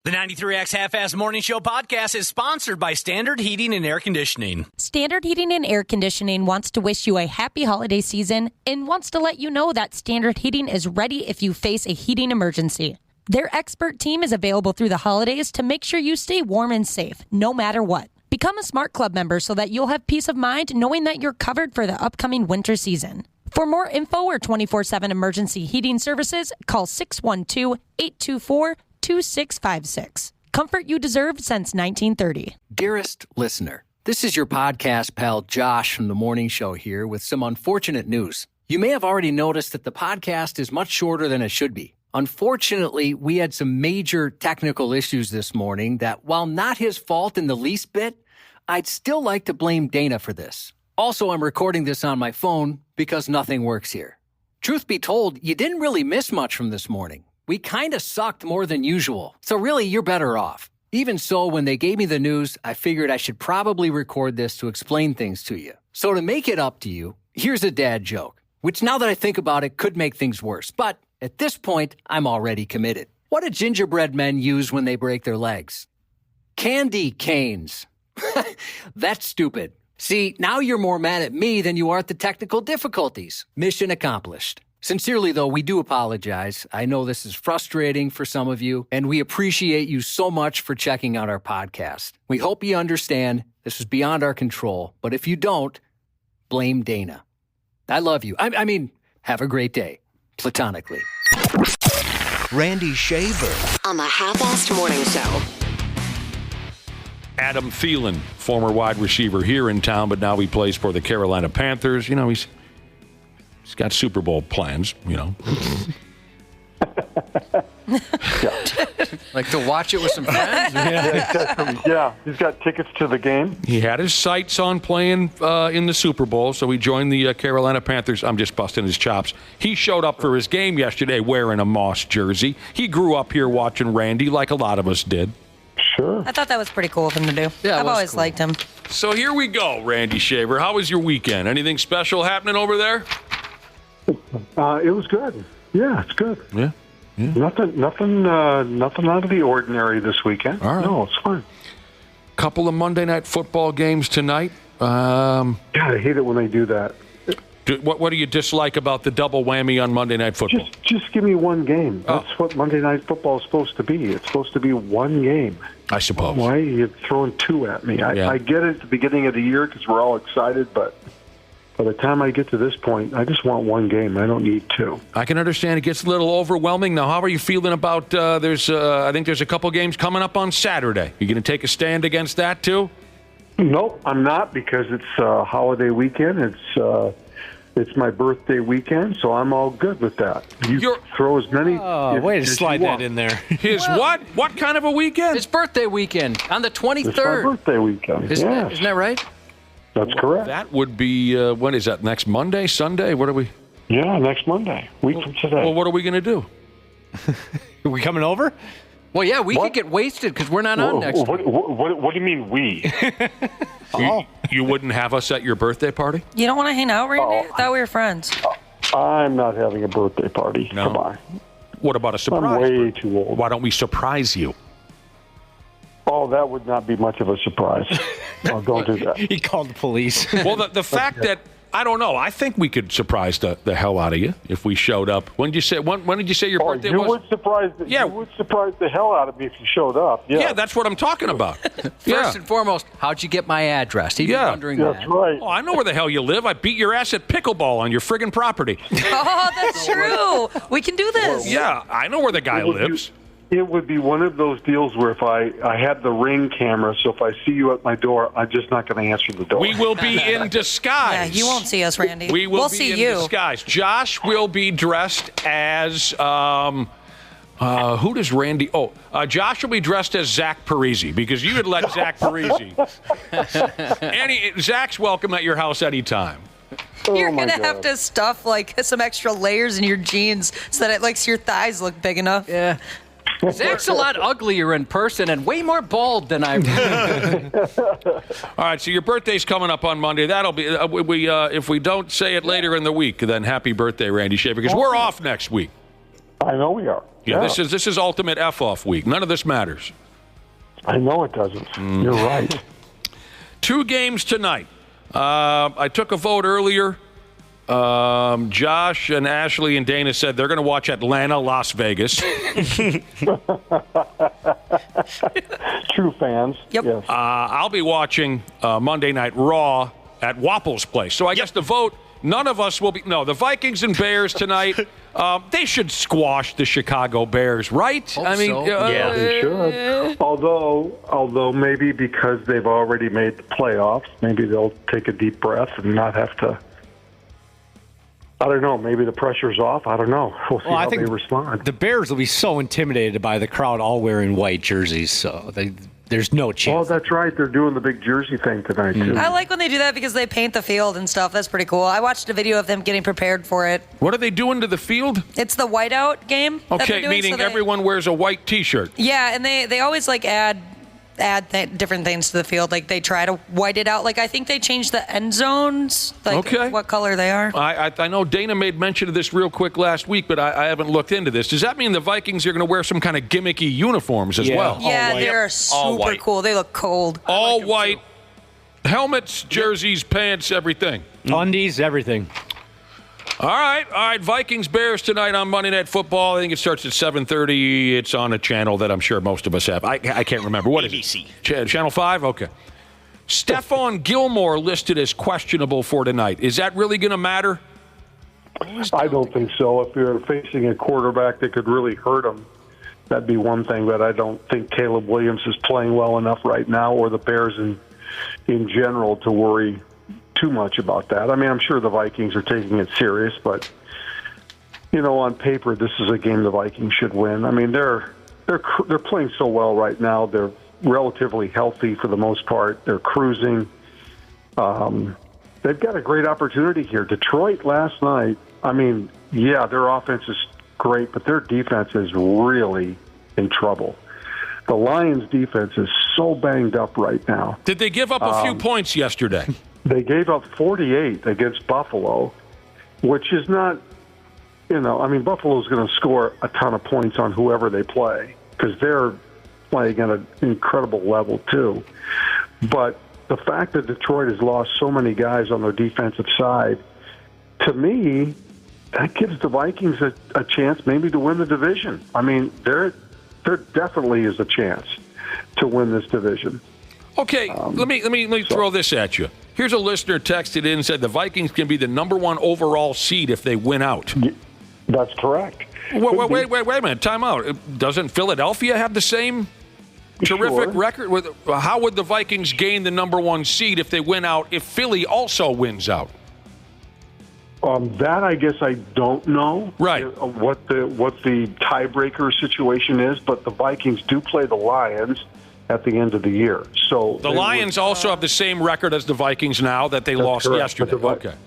The 93X Half-Ass Morning Show podcast is sponsored by Standard Heating and Air Conditioning. Standard Heating and Air Conditioning wants to wish you a happy holiday season and wants to let you know that Standard Heating is ready if you face a heating emergency. Their expert team is available through the holidays to make sure you stay warm and safe, no matter what. Become a Smart Club member so that you'll have peace of mind knowing that you're covered for the upcoming winter season. For more info or 24/7 emergency heating services, call 612-824-2656. Comfort you deserve since 1930. Dearest listener, this is your podcast pal Josh from The Morning Show here with some unfortunate news. You may have already noticed that the podcast is much shorter than it should be. Unfortunately, we had some major technical issues this morning that, while not his fault in the least bit, I'd still like to blame Dana for this. Also, I'm recording this on my phone because nothing works here. Truth be told, you didn't really miss much from this morning. We kind of sucked more than usual, so really you're better off. Even so, when they gave me the news, I figured I should probably record this to explain things to you. So to make it up to you, here's a dad joke, which now that I think about it could make things worse, but at this point, I'm already committed. What do gingerbread men use when they break their legs? Candy canes. That's stupid. See, now you're more mad at me than you are at the technical difficulties. Mission accomplished. Sincerely, though, we do apologize. I know this is frustrating for some of you, and we appreciate you so much for checking out our podcast. We hope you understand this was beyond our control, but if you don't, blame Dana. I love you. I mean, have a great day. Platonically. Randy Shaver on the Half-Assed Morning Show. Adam Thielen, former wide receiver here in town, but now he plays for the Carolina Panthers. You know, he's got Super Bowl plans, you know. Like to watch it with some friends? He's got tickets to the game. He had his sights on playing in the Super Bowl, so he joined the Carolina Panthers. I'm just busting his chops. He showed up for his game yesterday wearing a Moss jersey. He grew up here watching Randy like a lot of us did. Sure. I thought that was pretty cool of him to do. Yeah, I've always liked him. So here we go, Randy Shaver. How was your weekend? Anything special happening over there? It was good. Yeah, it's good. Yeah. Nothing out of the ordinary this weekend. All right. No, it's fine. Couple of Monday Night Football games tonight. God, I hate it when they do that. What do you dislike about the double whammy on Monday Night Football? Just give me one game. That's what Monday Night Football is supposed to be. It's supposed to be one game. I suppose. Why are you throwing two at me? I get it at the beginning of the year because we're all excited, but by the time I get to this point, I just want one game. I don't need two. I can understand it gets a little overwhelming. Now, how are you feeling about I think there's a couple games coming up on Saturday. You going to take a stand against that, too? Nope, I'm not, because it's a holiday weekend. It's my birthday weekend, so I'm all good with that. You throw as many. Oh, way to slide that in there. His what? What kind of a weekend? His birthday weekend on the 23rd. It's my birthday weekend. Isn't that right? That's correct. That would be, when is that, next Monday, Sunday? What are we? Yeah, next Monday, week from today. Well, what are we going to do? Are we coming over? Well, yeah, we could get wasted because we're not on next week. What do you mean we? You wouldn't have us at your birthday party? You don't want to hang out, Randy? I thought we were friends. I'm not having a birthday party. No. Come on. What about a surprise? I'm way too old. Why don't we surprise you? Oh, that would not be much of a surprise. Oh, don't do that. He called the police. Well, the fact that, I don't know, I think we could surprise the hell out of you if we showed up. When did you say your birthday you was? Would surprise you would surprise the hell out of me if you showed up. Yeah, that's what I'm talking about. First and foremost, how'd you get my address? He'd be wondering that. That's right. Oh, I know where the hell you live. I beat your ass at pickleball on your friggin' property. Oh, that's true. We can do this. Yeah, I know where the guy lives. It would be one of those deals where if I had the Ring camera, so if I see you at my door, I'm just not going to answer the door. We will be in disguise. Yeah, you won't see us, Randy. We'll see be you. in disguise. Josh will be dressed as, who does Randy? Josh will be dressed as Zach Parisi, because you would let Zach Parisi. Zach's welcome at your house anytime. You're going to have to stuff like some extra layers in your jeans so that it makes your thighs look big enough. Yeah. Zach's a lot uglier in person and way more bald than I remember. All right, so your birthday's coming up on Monday. That'll be if we don't say it later in the week, then happy birthday, Randy Shaver, because we're off next week. I know we are. Yeah, this is ultimate F-off week. None of this matters. I know it doesn't. You're right. 2 games tonight. I took a vote earlier. Josh and Ashley and Dana said they're going to watch Atlanta, Las Vegas. True fans. Yep. Yes. I'll be watching Monday Night Raw at Wapple's place. So I guess the vote, none of us will be. No, the Vikings and Bears tonight, they should squash the Chicago Bears, right? Hope so. Yeah, they should. Although maybe because they've already made the playoffs, maybe they'll take a deep breath and not have to. I don't know. Maybe the pressure's off. I don't know. We'll see how they respond. The Bears will be so intimidated by the crowd all wearing white jerseys, so there's no chance. Oh, that's right. They're doing the big jersey thing tonight, too. I like when they do that because they paint the field and stuff. That's pretty cool. I watched a video of them getting prepared for it. What are they doing to the field? It's the whiteout game. Okay, meaning everyone wears a white T-shirt. Yeah, and they always like add different things to the field. Like they try to white it out. Like I think they changed the end zones. Like what color they are. I know Dana made mention of this real quick last week, but I haven't looked into this. Does that mean the Vikings are going to wear some kind of gimmicky uniforms as well? Yeah, they're super cool. They look cold. All white. Helmets, jerseys, pants, everything. Undies, everything. All right. Vikings Bears tonight on Monday Night Football. I think it starts at 7:30. It's on a channel that I'm sure most of us have. I can't remember. What ABC. Is it? Channel 5? Okay. Stephon Gilmore listed as questionable for tonight. Is that really going to matter? I don't think so. If you're facing a quarterback that could really hurt him, that'd be one thing. But I don't think Caleb Williams is playing well enough right now, or the Bears in general, to worry too much about that. I mean, I'm sure the Vikings are taking it serious, but on paper, this is a game the Vikings should win. I mean, they're playing so well right now. They're relatively healthy for the most part. They're cruising. They've got a great opportunity here. Detroit last night. I mean, yeah, their offense is great, but their defense is really in trouble. The Lions' defense is so banged up right now. Did they give up a few points yesterday? They gave up 48 against Buffalo, which is not, I mean, Buffalo's going to score a ton of points on whoever they play because they're playing at an incredible level too. But the fact that Detroit has lost so many guys on their defensive side, to me, that gives the Vikings a chance maybe to win the division. I mean, there definitely is a chance to win this division. Okay, let me throw this at you. Here's a listener texted in and said the Vikings can be the #1 overall seed if they win out. That's correct. Wait a minute. Time out. Doesn't Philadelphia have the same terrific record? How would the Vikings gain the #1 seed if they win out if Philly also wins out? That I guess I don't know. Right. What the tiebreaker situation is, but the Vikings do play the Lions at the end of the year. So the Lions also have the same record as the Vikings now that they lost yesterday.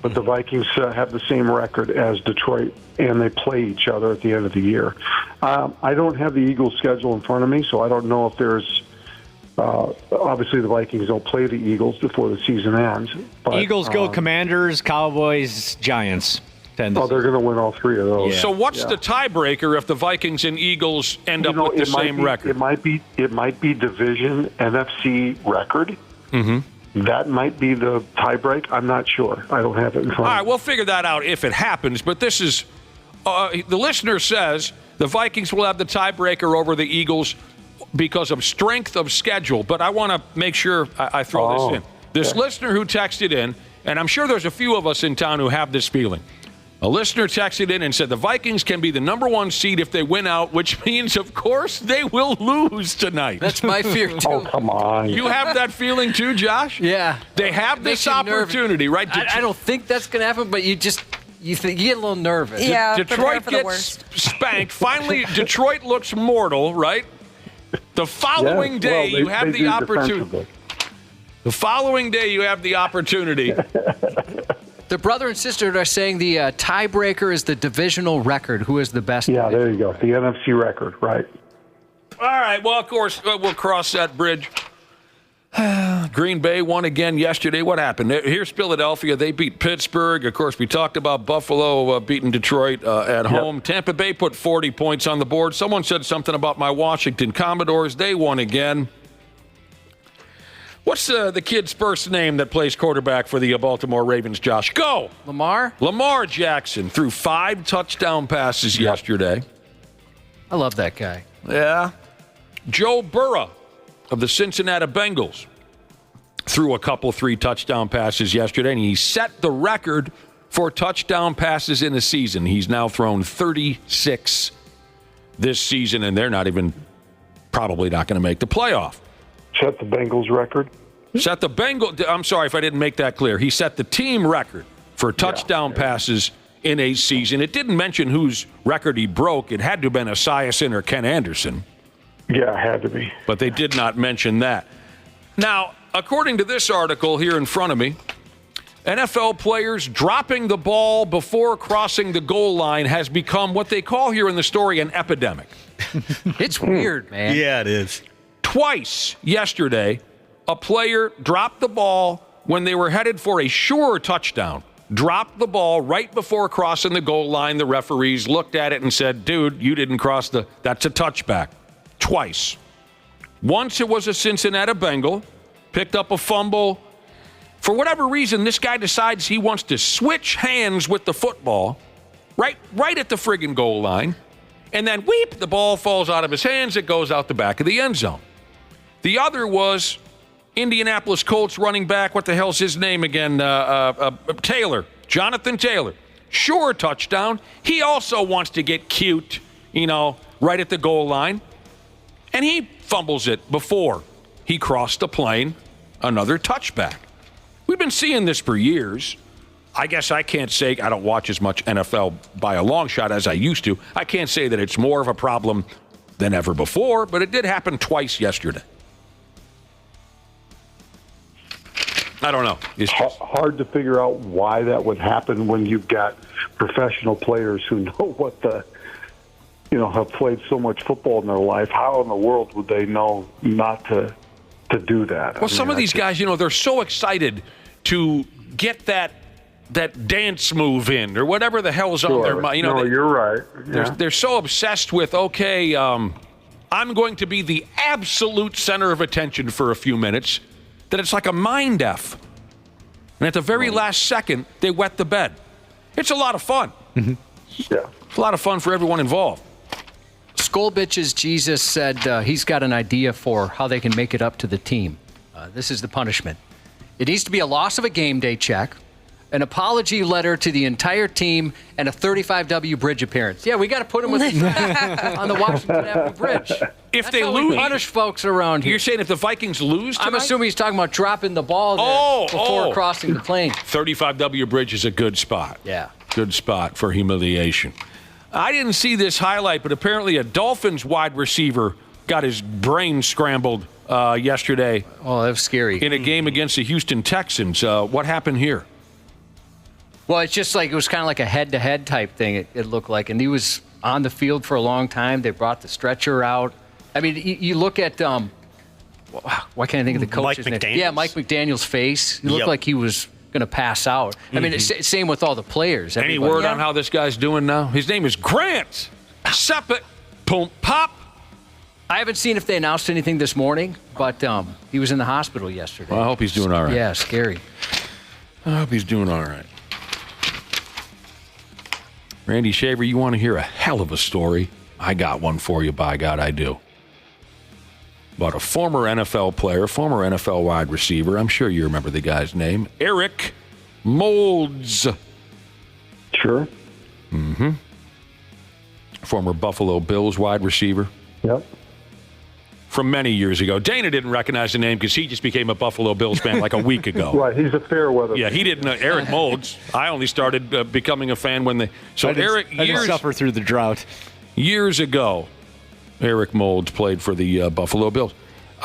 But the Vikings have the same record as Detroit, and they play each other at the end of the year. I don't have the Eagles' schedule in front of me, so I don't know if there's obviously the Vikings don't play the Eagles before the season ends. But, Eagles go Commanders, Cowboys, Giants. They're going to win all 3 of those. Yeah. So what's the tiebreaker if the Vikings and Eagles end up with the same record? It might be division NFC record. Mm-hmm. That might be the tiebreak. I'm not sure. I don't have it in front of me. All right, we'll figure that out if it happens. But this is the listener says the Vikings will have the tiebreaker over the Eagles because of strength of schedule. But I want to make sure I throw this in. This listener who texted in, and I'm sure there's a few of us in town who have this feeling. A listener texted in and said the Vikings can be the #1 seed if they win out, which means, of course, they will lose tonight. That's my fear, too. Oh, come on. You have that feeling, too, Josh? Yeah. They have this opportunity, right? I don't think that's going to happen, but you get a little nervous. Yeah, Detroit gets spanked. Finally, Detroit looks mortal, right? The following day, you have the opportunity. The following day, you have the opportunity. The brother and sister are saying the tiebreaker is the divisional record. Who is the best? Yeah, there you go. The NFC record, right. All right. Well, of course, we'll cross that bridge Green Bay won again yesterday. What happened? Here's Philadelphia. They beat Pittsburgh. Of course, we talked about Buffalo beating Detroit at home. Tampa Bay put 40 points on the board. Someone said something about my Washington Commodores. They won again. What's the kid's first name that plays quarterback for the Baltimore Ravens, Josh? Go! Lamar Jackson threw 5 touchdown passes yesterday. I love that guy. Yeah. Joe Burrow of the Cincinnati Bengals threw a couple 3 touchdown passes yesterday, and he set the record for touchdown passes in a season. He's now thrown 36 this season, and they're probably not going to make the playoff. Set the Bengals record. I'm sorry if I didn't make that clear. He set the team record for touchdown passes in a season. It didn't mention whose record he broke. It had to have been Esiason or Ken Anderson. Yeah, it had to be. But they did not mention that. Now, according to this article here in front of me, NFL players dropping the ball before crossing the goal line has become what they call here in the story an epidemic. It's weird, man. Yeah, it is. Twice yesterday, a player dropped the ball when they were headed for a sure touchdown. Dropped the ball right before crossing the goal line. The referees looked at it and said, dude, you didn't cross that's a touchback. Twice. Once it was a Cincinnati Bengal, picked up a fumble. For whatever reason, this guy decides he wants to switch hands with the football right at the friggin' goal line. And then, weep, the ball falls out of his hands. It goes out the back of the end zone. The other was Indianapolis Colts running back. What the hell's his name again? Taylor. Jonathan Taylor. Sure touchdown. He also wants to get cute, right at the goal line. And he fumbles it before he crossed the plane. Another touchback. We've been seeing this for years. I guess I can't say I don't watch as much NFL by a long shot as I used to. I can't say that it's more of a problem than ever before, but it did happen twice yesterday. I don't know. It's hard to figure out why that would happen when you've got professional players who know what have played so much football in their life. How in the world would they know not to do that? Well, some of these guys, they're so excited to get that dance move in or whatever the hell's on their mind. You're right. Yeah. They're so obsessed with, I'm going to be the absolute center of attention for a few minutes that it's like a mind F. And at the very last second, they wet the bed. It's a lot of fun. Mm-hmm. Yeah. It's a lot of fun for everyone involved. Skullbitches Jesus said he's got an idea for how they can make it up to the team. This is the punishment. It needs to be a loss of a game day check, an apology letter to the entire team, and a 35W bridge appearance. Yeah, we got to put them with on the Washington Avenue Bridge. If That's they how lose, we punish folks around here. You're saying if the Vikings lose tonight? I'm assuming he's talking about dropping the ball there before crossing the plane. 35W Bridge is a good spot. Yeah. Good spot for humiliation. I didn't see this highlight, but apparently a Dolphins wide receiver got his brain scrambled yesterday. Oh, that was scary. In a game against the Houston Texans. What happened here? Well, it's just like it was kind of like a head-to-head type thing, it looked like. And he was on the field for a long time. They brought the stretcher out. I mean, you look at why can't I think of the coach's name? Yeah, Mike McDaniel's face. He looked like he was going to pass out. I mean, same with all the players. Any word on how this guy's doing now? His name is Grant Sepet Pop. I haven't seen if they announced anything this morning, but he was in the hospital yesterday. Well, I hope he's doing all right. Yeah, scary. I hope he's doing all right. Randy Shaver, you want to hear a hell of a story? I got one for you, by God, I do. But a former NFL player, former NFL wide receiver, I'm sure you remember the guy's name, Eric Moulds. Sure. Mm-hmm. Former Buffalo Bills wide receiver. Yep. From many years ago. Dana didn't recognize the name because he just became a Buffalo Bills fan like a week ago. Right, he's a fair weather. Yeah, he didn't know Eric Moulds. I only started becoming a fan when they. So I didn't suffer through the drought. Years ago, Eric Moulds played for the Buffalo Bills.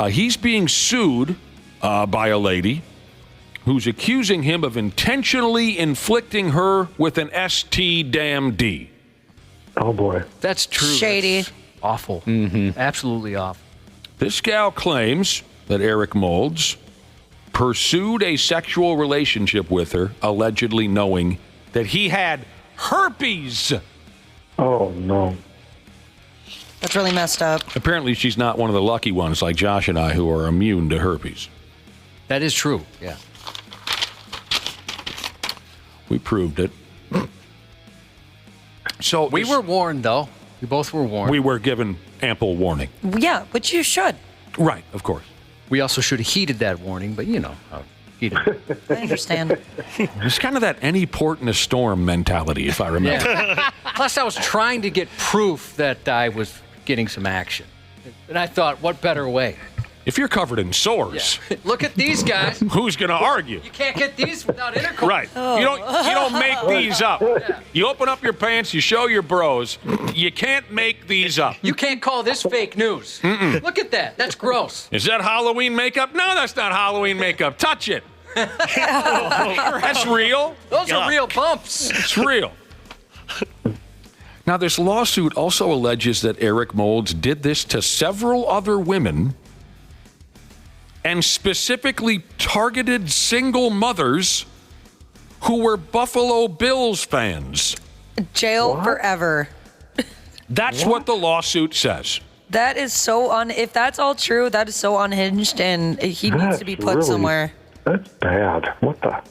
He's being sued by a lady who's accusing him of intentionally inflicting her with an STD. Oh boy, that's true. Shady. That's awful. Mm-hmm. Absolutely awful. This gal claims that Eric Moulds pursued a sexual relationship with her, allegedly knowing that he had herpes. Oh, no. That's really messed up. Apparently, she's not one of the lucky ones like Josh and I who are immune to herpes. That is true, yeah. We proved it. So We were warned, though. We both were warned. We were given ample warning. Yeah, which you should. Right, of course. We also should have heeded that warning, but you know how heeded. I understand. It's kind of that any port in a storm mentality, if I remember. Yeah. Plus, I was trying to get proof that I was getting some action. And I thought, what better way? If you're covered in sores, Look at these guys. who's going to argue? You can't get these without intercourse. Right. You don't make these up. You open up your pants, you show your bros. You can't make these up. You can't call this fake news. Look at that. That's gross. Is that Halloween makeup? No, that's not Halloween makeup. Touch it. That's real. Those are real bumps. It's real. Now, this lawsuit also alleges that Eric Moulds did this to several other women and specifically targeted single mothers who were Buffalo Bills fans. Jail forever. That's what the lawsuit says. That is so if that's all true, that is so unhinged, and he needs to be put somewhere. That's bad. What the?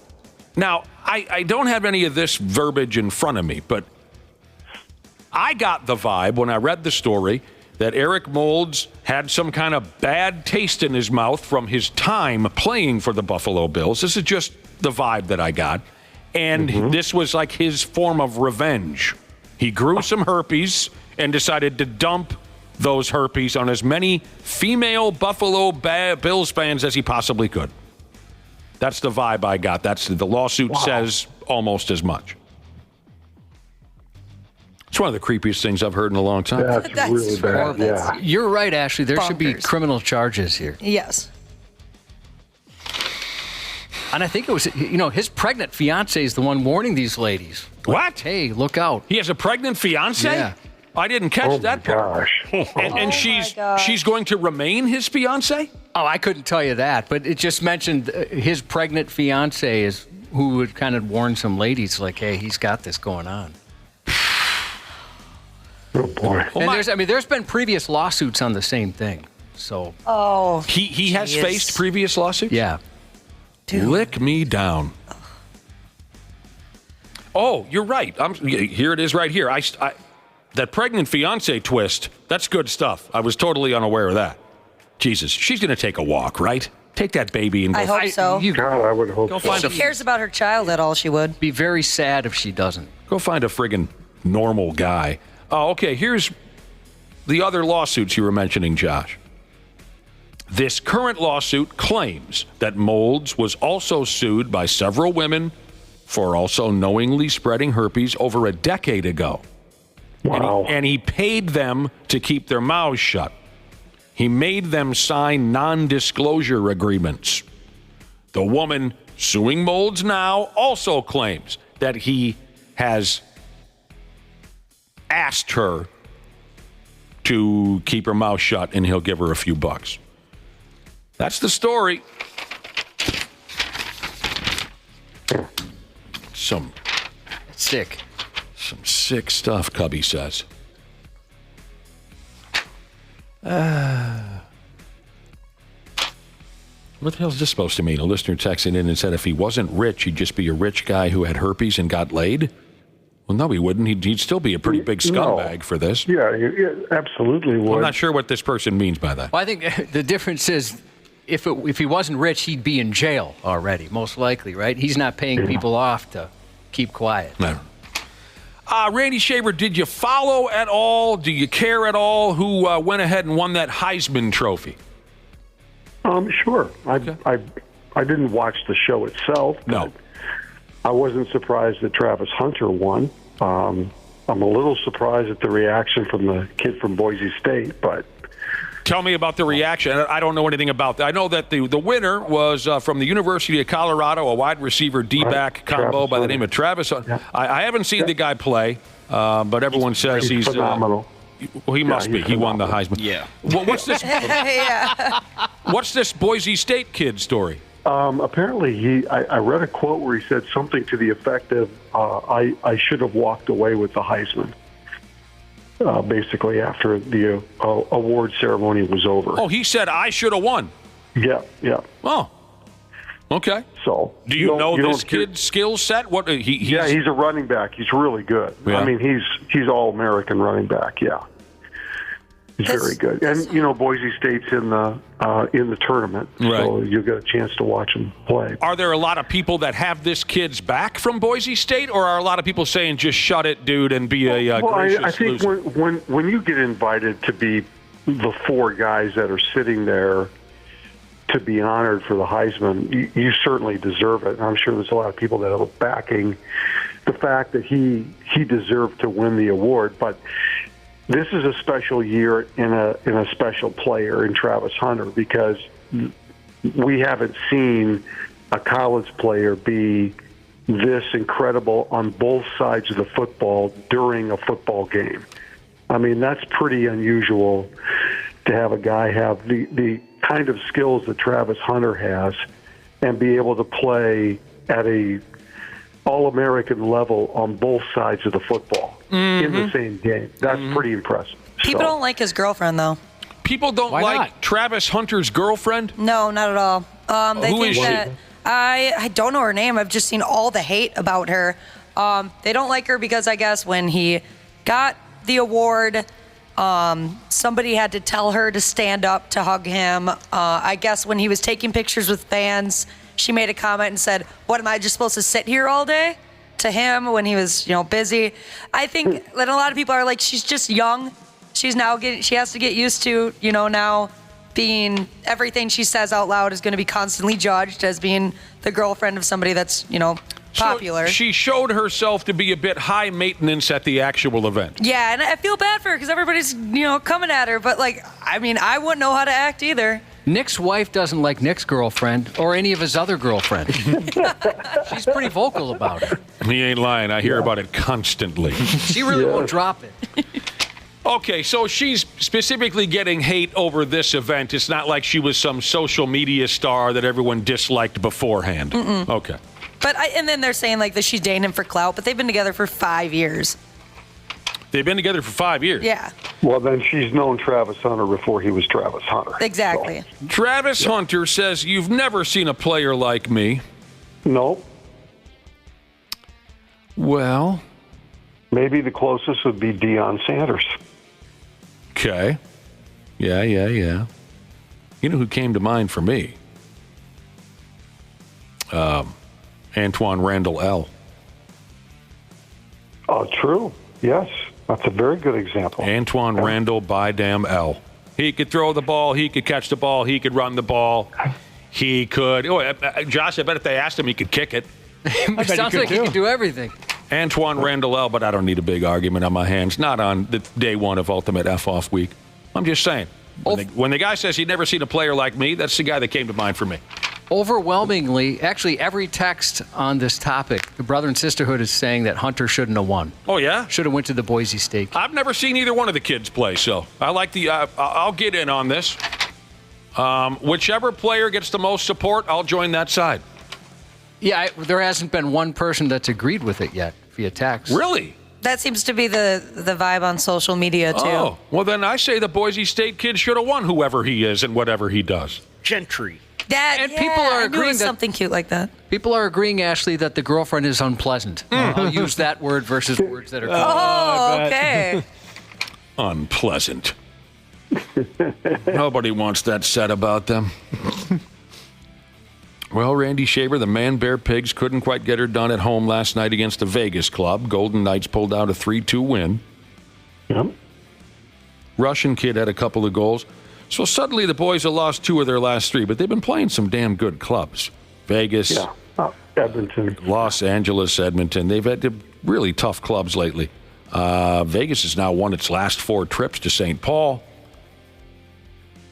Now, I don't have any of this verbiage in front of me, but I got the vibe when I read the story that Eric Moulds had some kind of bad taste in his mouth from his time playing for the Buffalo Bills. This is just the vibe that I got. And this was like his form of revenge. He grew some herpes and decided to dump those herpes on as many female Buffalo Bills fans as he possibly could. That's the vibe I got. The lawsuit says almost as much. It's one of the creepiest things I've heard in a long time. That's really bad. Yeah. You're right, Ashley. There should be Bonkers. criminal charges here. Yes. And I think it was, his pregnant fiance is the one warning these ladies. What? Hey, look out. He has a pregnant fiance? Yeah. I didn't catch that part. Gosh. And she's going to remain his fiance? Oh, I couldn't tell you that, but it just mentioned his pregnant fiance is who would kind of warn some ladies, like, hey, he's got this going on. Oh, boy. And there's been previous lawsuits on the same thing. So He has faced previous lawsuits? yeah. Dude. Lick me down. Oh, you're right. Here it is right here. That pregnant fiance twist, that's good stuff. I was totally unaware of that. Jesus, she's going to take a walk, right? Take that baby and go. I hope so. God, I would hope so. If she cares about her child at all, she would. Be very sad if she doesn't. Go find a friggin' normal guy. Oh, okay, here's the other lawsuits you were mentioning, Josh. This current lawsuit claims that Moulds was also sued by several women for also knowingly spreading herpes over a decade ago. Wow. And he paid them to keep their mouths shut. He made them sign non-disclosure agreements. The woman suing Moulds now also claims that he has asked her to keep her mouth shut and he'll give her a few bucks. That's the story. Some Sick. sick stuff, Cubby says. What the hell is this supposed to mean? A listener texted in and said if he wasn't rich, he'd just be a rich guy who had herpes and got laid? Well, no, he wouldn't. He'd still be a pretty big scumbag for this. Yeah, you absolutely would. I'm not sure what this person means by that. Well, I think the difference is if he wasn't rich, he'd be in jail already, most likely, right? He's not paying people off to keep quiet. No. Randy Shaver, did you follow at all? Do you care at all who went ahead and won that Heisman Trophy? Sure. I didn't watch the show itself. But No. I wasn't surprised that Travis Hunter won. I'm a little surprised at the reaction from the kid from Boise State, but Tell me about the reaction. I don't know anything about that. I know that the winner was from the University of Colorado, a wide receiver D-back combo Travis by the Hunter. name of Travis. Yeah. I haven't seen the guy play, but everyone says he's phenomenal. Well, he must be. He won the Heisman. Yeah. What's this? What's this Boise State kid story? Apparently, I read a quote where he said something to the effect of, I should have walked away with the Heisman, basically after the award ceremony was over. Oh, he said, I should have won. Yeah. Oh, okay. So do you know this kid's skill set? What he's Yeah. I mean, he's all-American running back. Yeah, he's very good. And Boise State's in the tournament, so you'll get a chance to watch him play. Are there a lot of people that have this kid's back from Boise State, or are a lot of people saying just shut it, dude, and be a gracious I think loser? when you get invited to be the four guys that are sitting there to be honored for the Heisman, you certainly deserve it. And I'm sure there's a lot of people that are backing the fact that he deserved to win the award. But this is a special year in a special player in Travis Hunter, because we haven't seen a college player be this incredible on both sides of the football during a football game. I mean, that's pretty unusual to have a guy have the kind of skills that Travis Hunter has and be able to play at a all-American level on both sides of the football in the same game. That's pretty impressive. People don't like his girlfriend, though. People don't Why like not? Travis Hunter's girlfriend? No, not at all. They Who think is she? that I don't know her name. I've just seen all the hate about her. They don't like her because I guess when he got the award, somebody had to tell her to stand up to hug him. I guess when he was taking pictures with fans, she made a comment and said, "What, am I just supposed to sit here all day?" to him when he was, busy. I think that a lot of people are like, she's just young. She has to get used to, now being everything she says out loud is going to be constantly judged as being the girlfriend of somebody that's, popular. So she showed herself to be a bit high maintenance at the actual event. Yeah, and I feel bad for her because everybody's, coming at her. But, I wouldn't know how to act either. Nick's wife doesn't like Nick's girlfriend or any of his other girlfriends. She's pretty vocal about it. He ain't lying. I hear about it constantly. She really won't drop it. Okay, so she's specifically getting hate over this event. It's not like she was some social media star that everyone disliked beforehand. Mm-mm. Okay. But and then they're saying that she's dating him for clout, but they've been together for 5 years. They've been together for 5 years. Yeah. Well, then she's known Travis Hunter before he was Travis Hunter. Exactly. So. Travis Hunter says, "You've never seen a player like me." No. Well, maybe the closest would be Deion Sanders. Okay. Yeah. You know who came to mind for me? Antoine Randall L. Oh, true. Yes. That's a very good example. Antoine Randall by damn L. He could throw the ball. He could catch the ball. He could run the ball. He could. Josh, I bet if they asked him, he could kick it. It sounds like he can do everything. Antoine Randall L., but I don't need a big argument on my hands. Not on the day one of Ultimate F-Off week. I'm just saying. When the guy says he'd never seen a player like me, that's the guy that came to mind for me. Overwhelmingly, actually, every text on this topic, the brother and sisterhood is saying that Hunter shouldn't have won. Oh, yeah? Should have went to the Boise State game. I've never seen either one of the kids play, so I like the I'll get in on this. Whichever player gets the most support, I'll join that side. Yeah, there hasn't been one person that's agreed with it yet via text. Really? That seems to be the vibe on social media, too. Oh, well, then I say the Boise State kid should have won, whoever he is and whatever he does. Gentry. People are I knew it agreeing was that something cute like that. People are agreeing, Ashley, that the girlfriend is unpleasant. I'll use that word versus words that are. Oh, okay. Unpleasant. Nobody wants that said about them. Well, Randy Shaver, the Man Bear Pigs couldn't quite get her done at home last night against the Vegas club. Golden Knights pulled out a 3-2 win. Yep. Russian kid had a couple of goals. So suddenly the boys have lost 2 of their last 3, but they've been playing some damn good clubs. Vegas, Edmonton, Los Angeles, Edmonton. They've had really tough clubs lately. Vegas has now won its last 4 trips to St. Paul.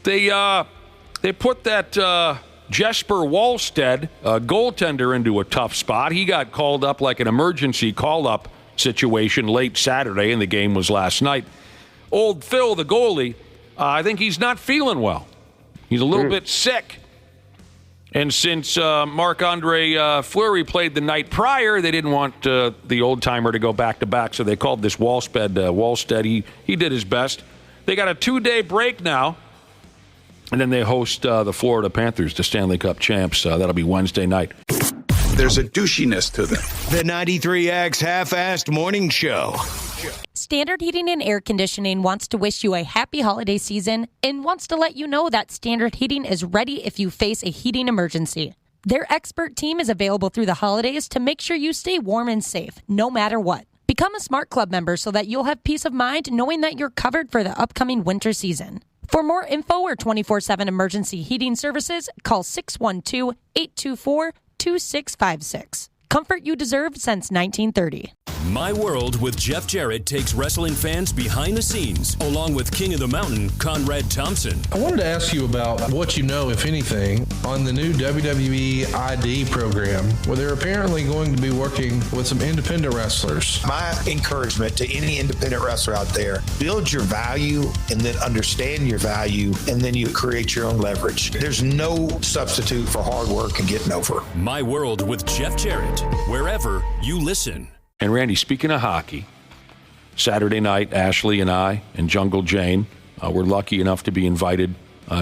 They put that Jesper Wallstedt, a goaltender, into a tough spot. He got called up like an emergency call-up situation late Saturday, and the game was last night. old Phil, the goalie, I think he's not feeling well. He's a little bit sick. And since Marc-Andre Fleury played the night prior, they didn't want the old-timer to go back-to-back, so they called this Wallstead. He did his best. They got a 2-day break now, and then they host the Florida Panthers, the Stanley Cup champs. That'll be Wednesday night. There's a douchiness to them. The 93X Half-Assed Morning Show. Standard Heating and Air Conditioning wants to wish you a happy holiday season and wants to let you know that Standard Heating is ready if you face a heating emergency. Their expert team is available through the holidays to make sure you stay warm and safe, no matter what. Become a Smart Club member so that you'll have peace of mind knowing that you're covered for the upcoming winter season. For more info or 24/7 emergency heating services, call 612-824-2656. Comfort you deserve since 1930. My World with Jeff Jarrett takes wrestling fans behind the scenes, along with King of the Mountain, Conrad Thompson. I wanted to ask you about what you know, if anything, on the new WWE ID program, where they're apparently going to be working with some independent wrestlers. My encouragement to any independent wrestler out there, build your value and then understand your value, and then you create your own leverage. There's no substitute for hard work and getting over. My World with Jeff Jarrett, wherever you listen. And Randy, speaking of hockey, Saturday night, Ashley and I and Jungle Jane were lucky enough to be invited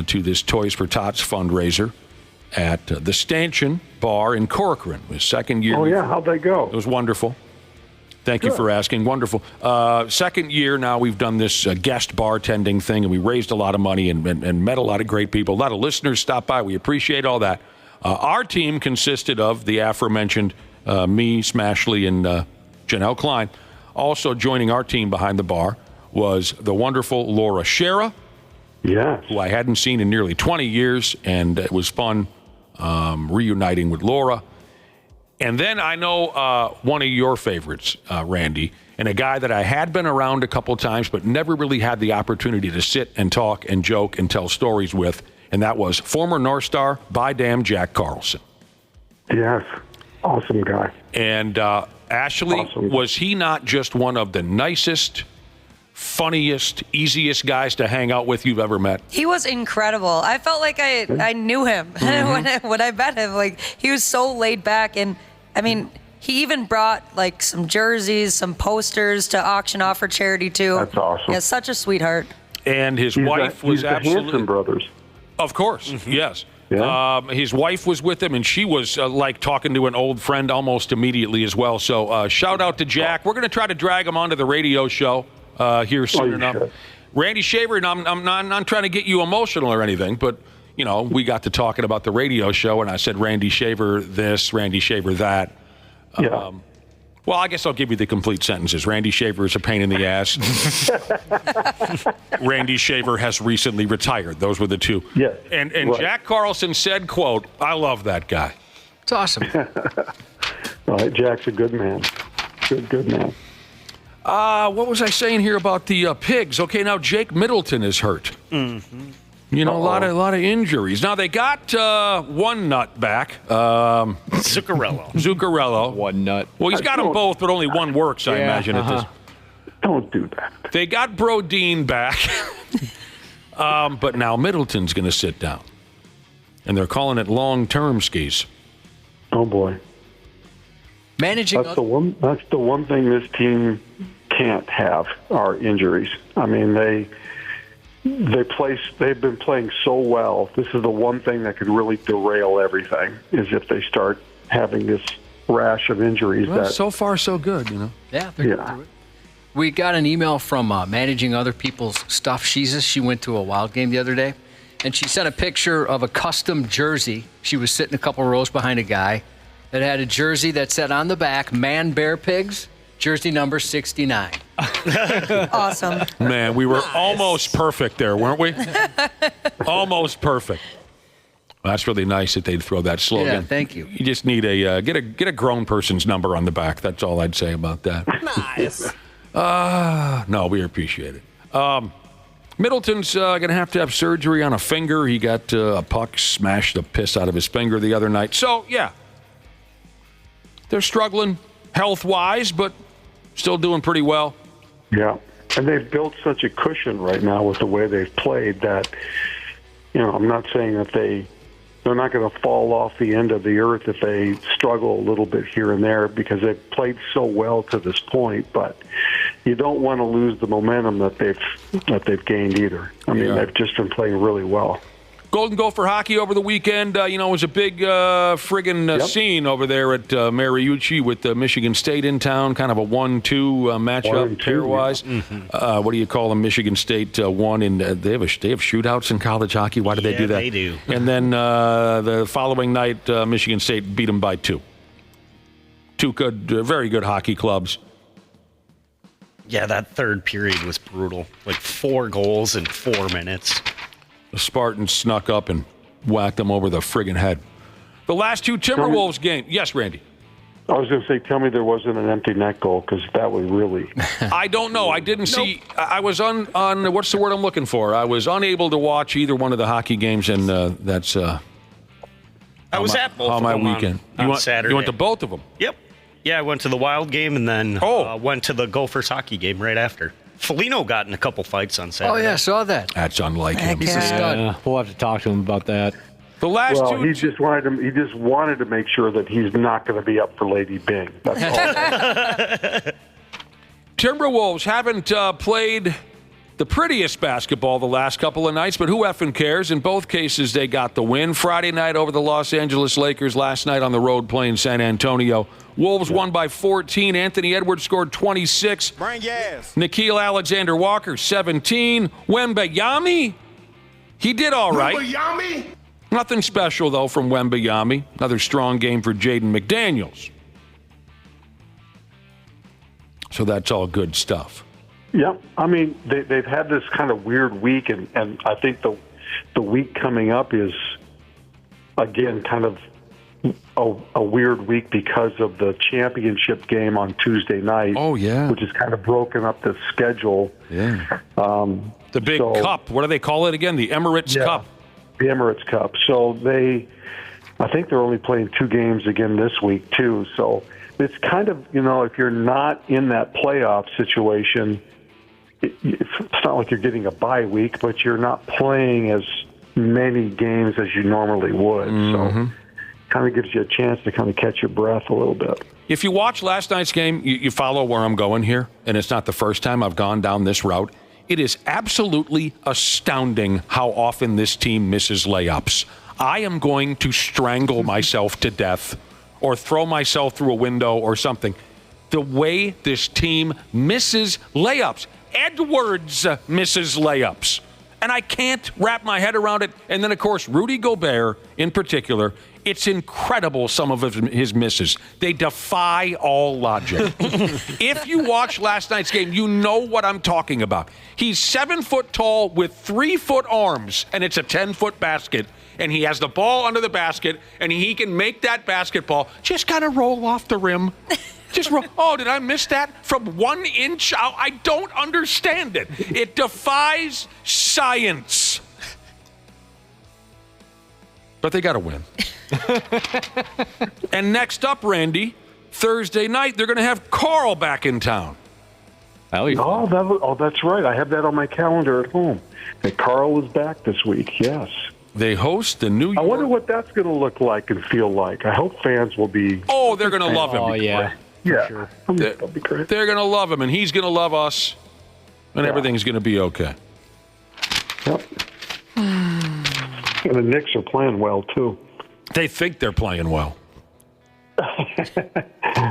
to this Toys for Tots fundraiser at the Stanchion Bar in Corcoran. It was second year. Oh, yeah. How'd they go? It was wonderful. Thank you for asking. Wonderful. Second year now we've done this guest bartending thing, and we raised a lot of money and met a lot of great people. A lot of listeners stopped by. We appreciate all that. Our team consisted of the aforementioned me, Smashley, and Janelle Klein. Also joining our team behind the bar was the wonderful Laura Shera, who I hadn't seen in nearly 20 years, and it was fun reuniting with Laura. And then I know one of your favorites, Randy, and a guy that I had been around a couple times but never really had the opportunity to sit and talk and joke and tell stories with, and that was former North Star by Damn Jack Carlson. Yes, awesome guy. And Ashley, was he not just one of the nicest, funniest, easiest guys to hang out with you've ever met? He was incredible. I felt like I knew him when I met him. Like, he was so laid back, and I mean, he even brought like some jerseys, some posters to auction off for charity too. That's awesome. Yeah, such a sweetheart. And his wife was absolutely the Hanson brothers. Of course, yes. Yeah. His wife was with him, and she was like talking to an old friend almost immediately as well. So shout out to Jack. We're going to try to drag him onto the radio show here soon enough. Should. Randy Shaver, and I'm not trying to get you emotional or anything, but, you know, we got to talking about the radio show, and I said Randy Shaver this, Randy Shaver that. Yeah. Well, I guess I'll give you the complete sentences. Randy Shaver is a pain in the ass. Randy Shaver has recently retired. Those were the two. Yes. And right. Jack Carlson said, quote, "I love that guy." It's awesome. Right, Jack's a good man. Good man. What was I saying here about the Pigs? Okay, now Jake Middleton is hurt. Mm-hmm. You know, a lot of injuries. Now, they got one nut back. Zuccarello. One nut. Well, he's got them both, but only one works, I imagine. Don't do that. They got Brodeen back. But now Middleton's going to sit down. And they're calling it long-term skis. Oh, boy. That's the one thing this team can't have are injuries. I mean, they've been playing so well. This is the one thing that could really derail everything, is if they start having this rash of injuries. Well, so far so good, you know. Yeah, they're going through it. We got an email from managing other people's stuff. She went to a Wild game the other day, and she sent a picture of a custom jersey. She was sitting a couple rows behind a guy that had a jersey that said on the back, "Man Bear Pigs," jersey number 69. Awesome. Man, we were almost perfect there, weren't we? Almost perfect. Well, that's really nice that they'd throw that slogan. Yeah, thank you. You just need a get a grown person's number on the back. That's all I'd say about that. Nice. No, we appreciate it. Middleton's going to have surgery on a finger. He got a puck smashed the piss out of his finger the other night. So, yeah, they're struggling health-wise, but still doing pretty well. Yeah. And they've built such a cushion right now with the way they've played that, I'm not saying that they're not going to fall off the end of the earth if they struggle a little bit here and there because they've played so well to this point. But you don't want to lose the momentum that they've gained either. I mean, they've just been playing really well. Golden Gopher hockey over the weekend, was a big friggin' scene over there at Mariucci with Michigan State in town, kind of a 1-2 matchup pair-wise. Yeah. What do you call them? Michigan State won, and they have shootouts in college hockey. Why do they do that? They do. And then the following night, Michigan State beat them by 2. Two good, very good hockey clubs. Yeah, that third period was brutal. Like 4 goals in 4 minutes. The Spartans snuck up and whacked them over the friggin' head. The last 2 Timberwolves games. Yes, Randy. I was going to say, tell me there wasn't an empty net goal because that would really. I don't know. I didn't see. I was on. What's the word I'm looking for? I was unable to watch either one of the hockey games, and that's. I was at both of my them weekend. on Saturday. You went to both of them. Yep. Yeah, I went to the Wild game and then went to the Gophers hockey game right after. Foligno got in a couple fights on Saturday. Oh, yeah, I saw that. That's unlike him. He's a stud. We'll have to talk to him about that. The last two. He just wanted to make sure that he's not going to be up for Lady Bing. That's all. Timberwolves haven't played the prettiest basketball the last couple of nights, but who effing cares? In both cases, they got the win. Friday night over the Los Angeles Lakers, last night on the road playing San Antonio. Wolves won by 14. Anthony Edwards scored 26. Bring gas. Nickeil Alexander-Walker, 17. Wembanyama, he did all right. Wembanyama? Nothing special, though, from Wembanyama. Another strong game for Jaden McDaniels. So that's all good stuff. Yeah, I mean, they've had this kind of weird week, and I think the week coming up is, again, kind of a weird week because of the championship game on Tuesday night. Oh, yeah. Which has kind of broken up the schedule. Yeah. The big cup. What do they call it again? The Emirates Cup. The Emirates Cup. So I think they're only playing 2 games again this week, too. So it's kind of, if you're not in that playoff situation, it's not like you're getting a bye week, but you're not playing as many games as you normally would. Mm-hmm. So kind of gives you a chance to kind of catch your breath a little bit. If you watch last night's game, you follow where I'm going here, and it's not the first time I've gone down this route. It is absolutely astounding how often this team misses layups. I am going to strangle myself to death or throw myself through a window or something. The way this team misses layups. Edwards misses layups. And I can't wrap my head around it. And then, of course, Rudy Gobert in particular. It's incredible, some of his misses. They defy all logic. If you watch last night's game, you know what I'm talking about. He's 7 foot tall with 3 foot arms, and it's a 10-foot basket. And he has the ball under the basket, and he can make that basketball just kind of roll off the rim. Just roll. Oh, did I miss that? From 1 inch out? I don't understand it. It defies science. But they got to win. And next up, Randy, Thursday night, they're going to have Carl back in town. That's right. I have that on my calendar at home. And Carl is back this week, yes. They host the New York... I wonder what that's going to look like and feel like. I hope fans will be... Oh, they're going to love him. Oh, yeah. Yeah, sure. That'll be great. They're going to love him, and he's going to love us, and everything's going to be okay. Yep. And the Knicks are playing well, too. They think they're playing well.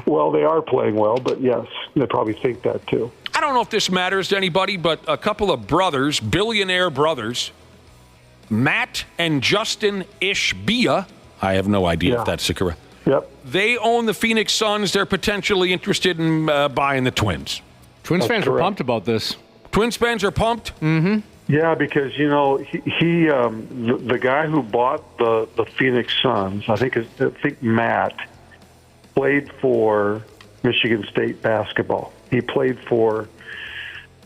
Well, they are playing well, but yes, they probably think that, too. I don't know if this matters to anybody, but a couple of brothers, billionaire brothers, Matt and Justin Ishbia, I have no idea if that's the correct. Yep. They own the Phoenix Suns. They're potentially interested in buying the Twins. Twins fans are pumped about this. Twins fans are pumped? Mm-hmm. Yeah, because, the guy who bought the Phoenix Suns, I think Matt, played for Michigan State basketball. He played for,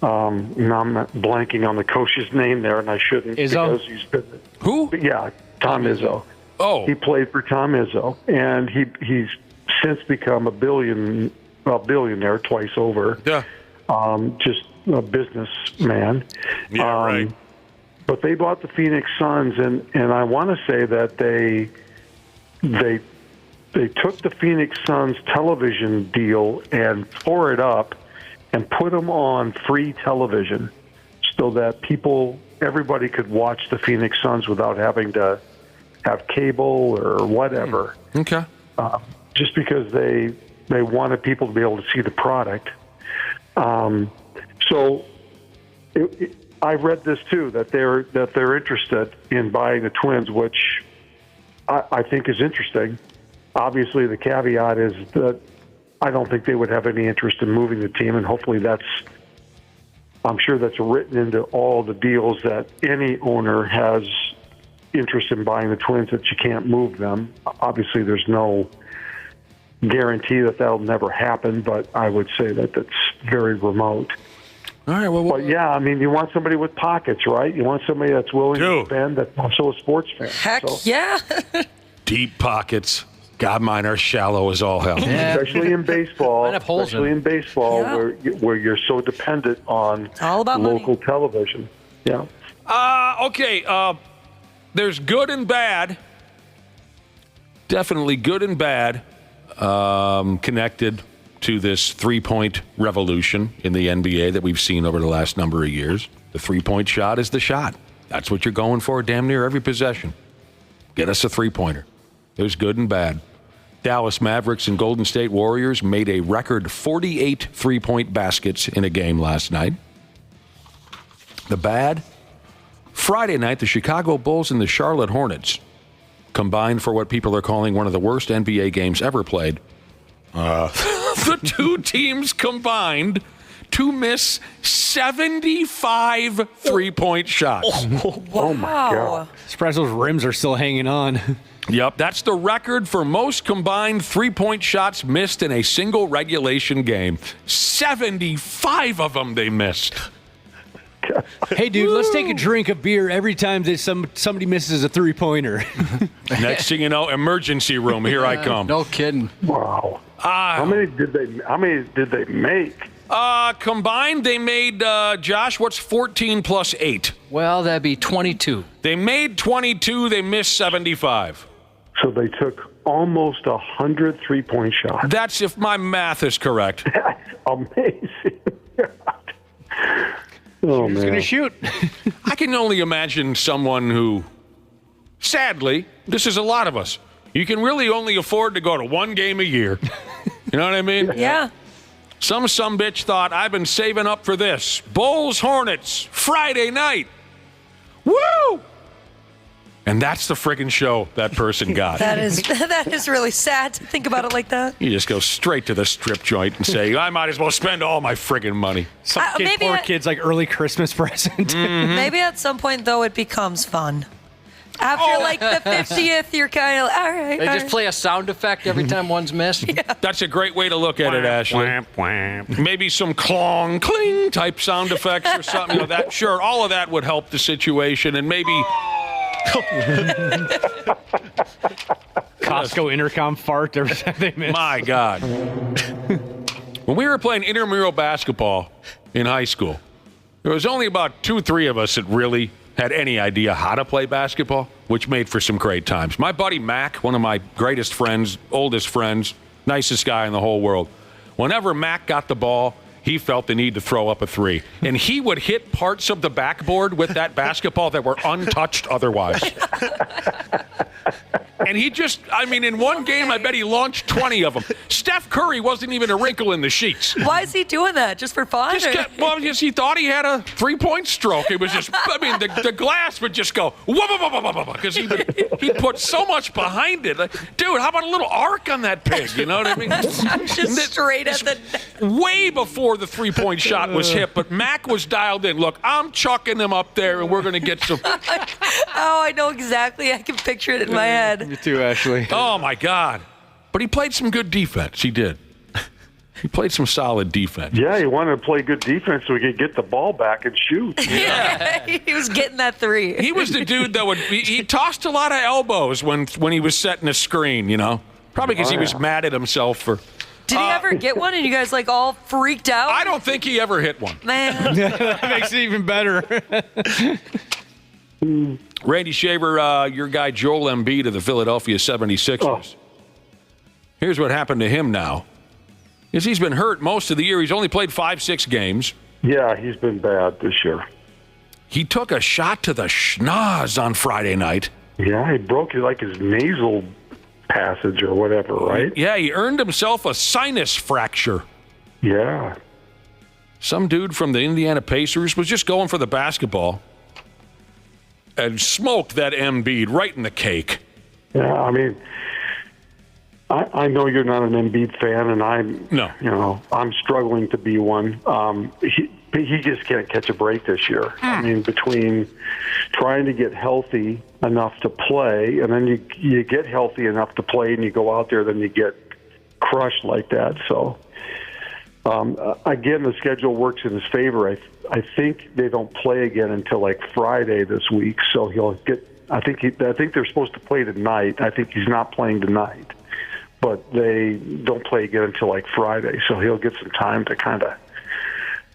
now I'm not blanking on the coach's name there, and I shouldn't. Izzo? Because he's been, Who? Yeah, Tom Izzo. Oh. He played for Tom Izzo, and he's since become a billionaire twice over. Yeah. Just a businessman. Yeah, right. But they bought the Phoenix Suns, and I want to say that they took the Phoenix Suns television deal and tore it up and put them on free television so that everybody could watch the Phoenix Suns without having to have cable or whatever. Okay. Just because they wanted people to be able to see the product. I read this too, that they're interested in buying the Twins, which I think is interesting. Obviously, the caveat is that I don't think they would have any interest in moving the team, and hopefully I'm sure that's written into all the deals that any owner has interest in buying the Twins, that you can't move them. Obviously, there's no guarantee that that'll never happen, but I would say that that's very remote. All right. Well, but yeah, I mean, you want somebody with pockets, right? You want somebody that's willing to spend, that's also a sports fan. Heck yeah. Deep pockets. God, mine are shallow as all hell. Yeah. Especially in baseball. Yeah. Where you're so dependent on all about local money. television. Yeah. Okay. There's good and bad. Definitely good and bad connected to this three-point revolution in the NBA that we've seen over the last number of years. The three-point shot is the shot. That's what you're going for damn near every possession. Get us a three-pointer. There's good and bad. Dallas Mavericks and Golden State Warriors made a record 48 three-point baskets in a game last night. The bad, Friday night, the Chicago Bulls and the Charlotte Hornets combined for what people are calling one of the worst NBA games ever played. The two teams combined to miss 75 three-point shots. Oh, my God. Surprised those rims are still hanging on. Yep, that's the record for most combined three-point shots missed in a single regulation game. 75 of them they missed. Hey, dude, let's take a drink of beer every time that somebody misses a three-pointer. Next thing you know, emergency room, here I come. No kidding. Wow. How many did they make? Combined, they made, Josh, what's 14 plus 8? Well, that'd be 22. They made 22, they missed 75. So they took almost 100 three-point shots. That's if my math is correct. That's amazing. Oh, Who's man. going to shoot? I can only imagine someone who, sadly, this is a lot of us. You can really only afford to go to one game a year. You know what I mean? Yeah. Some bitch thought, I've been saving up for this. Bulls, Hornets, Friday night. Woo! And that's the friggin' show that person got. That is really sad to think about it like that. You just go straight to the strip joint and say, I might as well spend all my friggin' money. Some poor kid's like early Christmas present. Mm-hmm. Maybe at some point, though, it becomes fun. After like the 50th, you're kind of, all right. They just play a sound effect every time one's missed. Yeah. That's a great way to look at it, Ashley. Maybe some clong, cling type sound effects or something. You know, that, sure, all of that would help the situation. And maybe Costco intercom fart every time they miss. My God. When we were playing intramural basketball in high school, there was only about 2-3 of us that really had any idea how to play basketball, which made for some great times. My buddy Mac, one of my greatest friends, oldest friends, nicest guy in the whole world, whenever Mac got the ball, he felt the need to throw up a three. And he would hit parts of the backboard with that basketball that were untouched otherwise. And he just, I mean, in one game, I bet he launched 20 of them. Steph Curry wasn't even a wrinkle in the sheets. Why is he doing that? Just for fun? Because he thought he had a three-point stroke. It was just, I mean, the glass would just go, because he'd put so much behind it. Like, dude, how about a little arc on that pig? You know what I mean? Just straight at the... Way before the three-point shot was hit, but Mac was dialed in. Look, I'm chucking them up there, and we're going to get some... Oh, I know exactly. I can picture it in my head. You too, Ashley. Oh, my God. But he played some good defense. He did. He played some solid defense. Yeah, he wanted to play good defense so he could get the ball back and shoot. Yeah. He was getting that three. He was the dude that he tossed a lot of elbows when he was setting a screen, you know? Probably because he was mad at himself for Did he ever get one and you guys like all freaked out? I don't think he ever hit one. Man. That makes it even better. Randy Shaver, your guy Joel Embiid of the Philadelphia 76ers. Oh. Here's what happened to him now. Is he's been hurt most of the year. He's only played 5-6 games. Yeah, he's been bad this year. He took a shot to the schnoz on Friday night. Yeah, he broke his nasal passage or whatever, right? Yeah, he earned himself a sinus fracture. Yeah. Some dude from the Indiana Pacers was just going for the basketball and smoked that Embiid right in the cake. Yeah, I mean, I know you're not an Embiid fan, and I'm struggling to be one. He just can't catch a break this year. I mean, between trying to get healthy enough to play, and then you get healthy enough to play, and you go out there, then you get crushed like that. So, again, the schedule works in his favor. I think they don't play again until like Friday this week, so he'll get. I think they're supposed to play tonight. I think he's not playing tonight, but they don't play again until like Friday, so he'll get some time to kind of.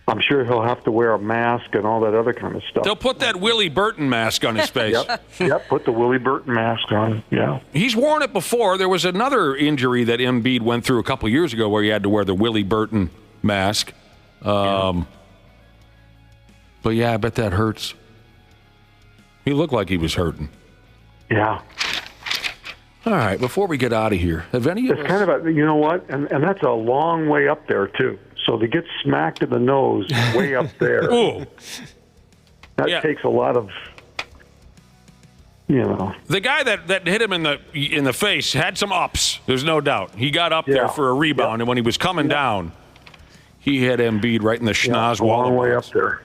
I'm sure he'll have to wear a mask and all that other kind of stuff. They'll put that Willie Burton mask on his face. Yep, put the Willie Burton mask on, yeah. He's worn it before. There was another injury that Embiid went through a couple years ago where he had to wear the Willie Burton mask. But yeah, I bet that hurts. He looked like he was hurting. Yeah. All right, before we get out of here, have any of us... kind of you know what? And that's a long way up there, too. So to get smacked in the nose way up there, that takes a lot of, The guy that hit him in the face had some ups. There's no doubt. He got up there for a rebound, and when he was coming down, he had Embiid right in the schnoz wall. Long way up there.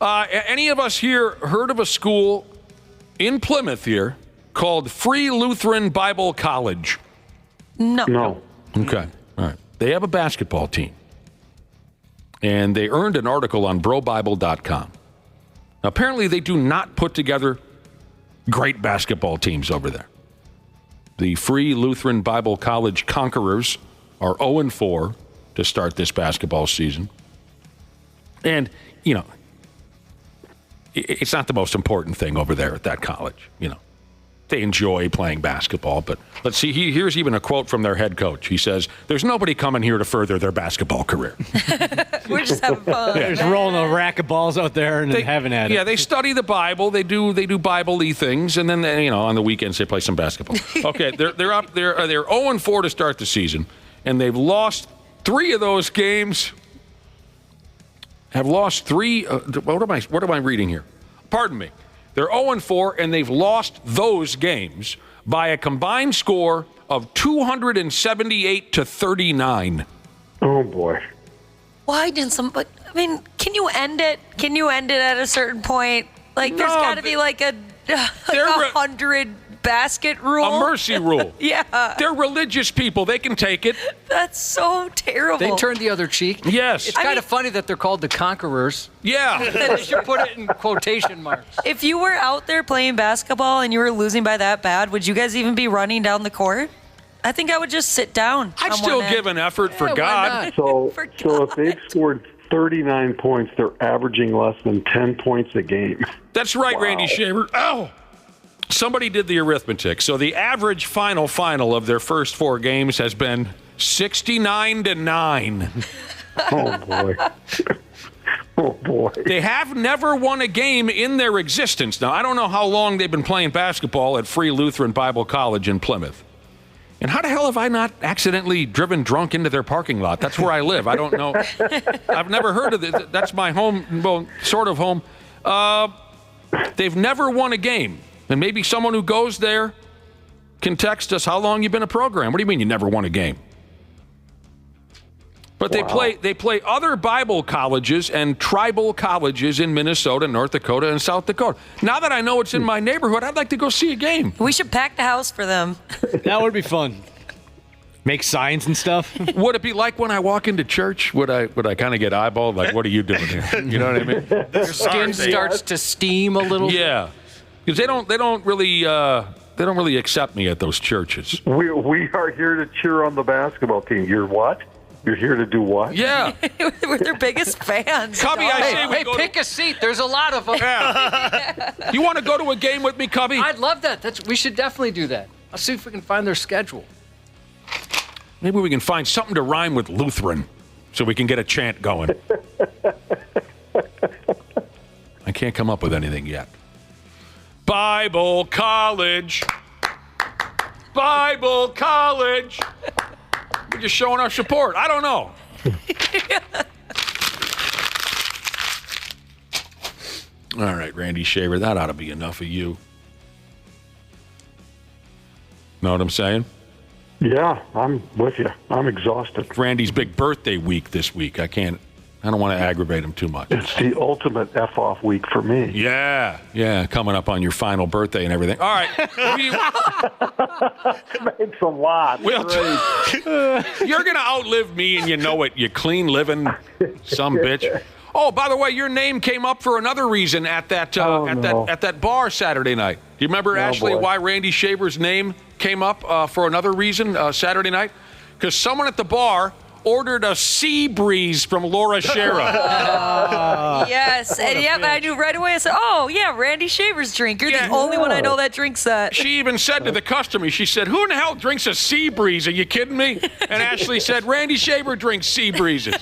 Any of us here heard of a school in Plymouth here called Free Lutheran Bible College? No. Okay. All right. They have a basketball team. And they earned an article on brobible.com. Now, apparently, they do not put together great basketball teams over there. The Free Lutheran Bible College Conquerors are 0-4 to start this basketball season. And, it's not the most important thing over there at that college, They enjoy playing basketball, but let's see. Here's even a quote from their head coach. He says, "There's nobody coming here to further their basketball career." We're just having fun. They're just rolling a rack of balls out there and having at it. Yeah, they study the Bible. They do Bible-y things, and then on the weekends they play some basketball. Okay, they're up there. They're 0-4 to start the season, and they've lost 3 of those games. Have lost 3. What am I reading here? Pardon me. They're 0-4, and they've lost those games by a combined score of 278 to 39. Oh, boy. Why didn't somebody... I mean, can you end it? Can you end it at a certain point? Like, there's got to be like a 100 basket rule. A mercy rule. Yeah. They're religious people. They can take it. That's so terrible. They turned the other cheek. Yes. It's kind of funny that they're called the Conquerors. Yeah. They should put it in quotation marks. If you were out there playing basketball and you were losing by that bad, would you guys even be running down the court? I think I would just sit down. I'd still give an effort for God. So if they've scored 39 points, they're averaging less than 10 points a game. That's right, wow. Randy Shaver. Oh! Somebody did the arithmetic. So the average final of their first 4 games has been 69-9. Oh, boy. Oh, boy. They have never won a game in their existence. Now, I don't know how long they've been playing basketball at Free Lutheran Bible College in Plymouth. And how the hell have I not accidentally driven drunk into their parking lot? That's where I live. I don't know. I've never heard of it. That's my home, well, sort of home. They've never won a game. And maybe someone who goes there can text us how long you've been a program. What do you mean you never won a game? But they play other Bible colleges and tribal colleges in Minnesota, North Dakota, and South Dakota. Now that I know it's in my neighborhood, I'd like to go see a game. We should pack the house for them. That would be fun. Make signs and stuff. Would it be like when I walk into church? Would I kind of get eyeballed? Like, what are you doing here? You know what I mean? Your skin starts to steam a little. Yeah. Because they don't really accept me at those churches. We are here to cheer on the basketball team. You're what? You're here to do what? Yeah. We're their biggest fans. Cubby, I say we go pick a seat. There's a lot of them. Yeah. You want to go to a game with me, Cubby? I'd love that. We should definitely do that. I'll see if we can find their schedule. Maybe we can find something to rhyme with Lutheran so we can get a chant going. I can't come up with anything yet. Bible College. Bible College. We're just showing our support. I don't know. All right, Randy Shaver, that ought to be enough of you. Know what I'm saying? Yeah, I'm with you. I'm exhausted. Randy's big birthday week this week. I don't want to aggravate him too much. It's the ultimate F-off week for me. Yeah, coming up on your final birthday and everything. All right. Thanks a lot. You're going to outlive me, and you know it, you clean living some bitch. Oh, by the way, your name came up for another reason at that that bar Saturday night. Do you remember, Ashley, why Randy Shaver's name came up for another reason Saturday night? Because someone at the bar ordered a Sea Breeze from Laura Shera. Yes, and I knew right away. I said, "Oh yeah, Randy Shaver's drink. You're the only one I know that drinks that." She even said to the customer, she said, "Who in the hell drinks a Sea Breeze? Are you kidding me?" And Ashley said, "Randy Shaver drinks Sea Breezes."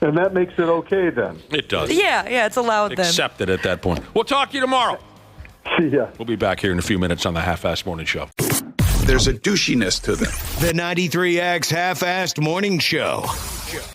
And that makes it okay then. It does. Yeah, it's allowed then. Accepted at that point. We'll talk to you tomorrow. See ya. We'll be back here in a few minutes on the Half-Assed Morning Show. There's a douchiness to them. The 93X Half-Assed Morning Show.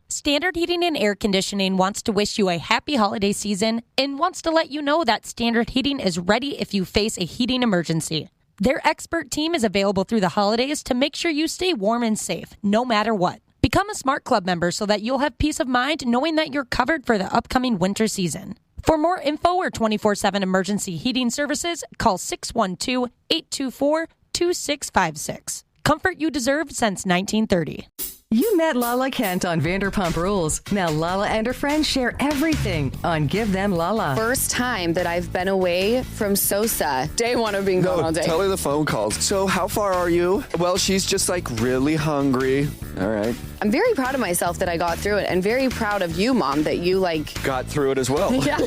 Standard Heating and Air Conditioning wants to wish you a happy holiday season and wants to let you know that Standard Heating is ready if you face a heating emergency. Their expert team is available through the holidays to make sure you stay warm and safe, no matter what. Become a Smart Club member so that you'll have peace of mind knowing that you're covered for the upcoming winter season. For more info or 24/7 emergency heating services, call 612-824-2656. Comfort you deserve since 1930. You met Lala Kent on Vanderpump Rules. Now Lala and her friends share everything on Give Them Lala. First time that I've been away from Sosa. Day one of being gone all day. Tell her the phone calls. So how far are you? Well, she's just like really hungry. All right. I'm very proud of myself that I got through it, and very proud of you, Mom, that you got through it as well. Yeah.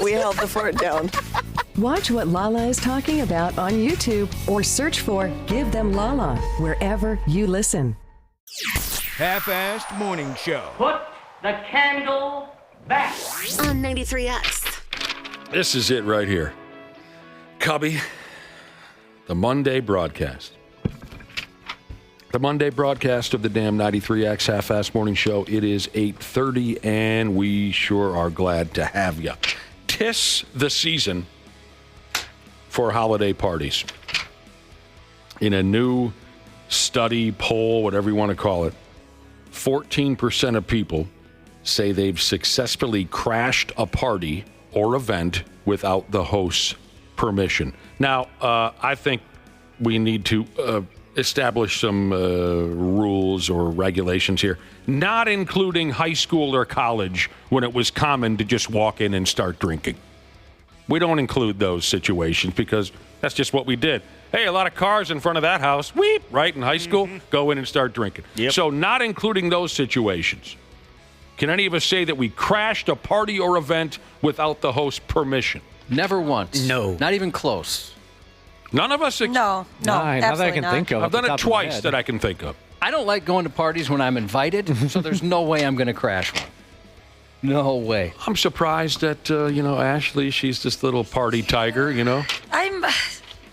We held the fort down. Watch what Lala is talking about on YouTube or search for Give Them Lala wherever you listen. Half-Assed Morning Show. Put the candle back. On 93X. This is it right here. Cubby, the Monday broadcast. The Monday broadcast of the damn 93X Half-Assed Morning Show. It is 8:30, and we sure are glad to have you. 'Tis the season for holiday parties. In a new study, poll, whatever you want to call it, 14% of people say they've successfully crashed a party or event without the host's permission. Now, I think we need to establish some rules or regulations here, not including high school or college when it was common to just walk in and start drinking. We don't include those situations because that's just what we did. Hey, a lot of cars in front of that house, weep, right, in high school, go in and start drinking. Yep. So not including those situations. Can any of us say that we crashed a party or event without the host's permission? Never once. No. Not even close. None of us? No, Not that I can think of. I've done it twice that I can think of. I don't like going to parties when I'm invited, so there's no way I'm going to crash one. No way. I'm surprised that, Ashley, she's this little party tiger,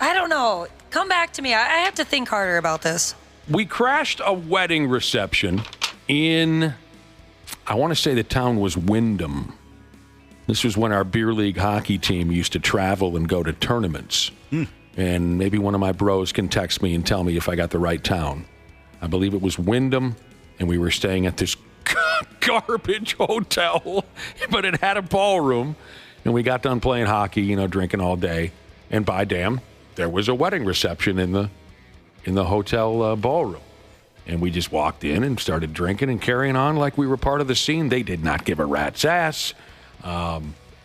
I don't know. Come back to me. I have to think harder about this. We crashed a wedding reception in, I want to say the town was Wyndham. This was when our beer league hockey team used to travel and go to tournaments. And maybe one of my bros can text me and tell me if I got the right town. I believe it was Wyndham, and we were staying at this garbage hotel, but it had a ballroom, and we got done playing hockey, drinking all day, and by damn, there was a wedding reception in the hotel ballroom. And we just walked in and started drinking and carrying on like we were part of the scene. They did not give a rat's ass.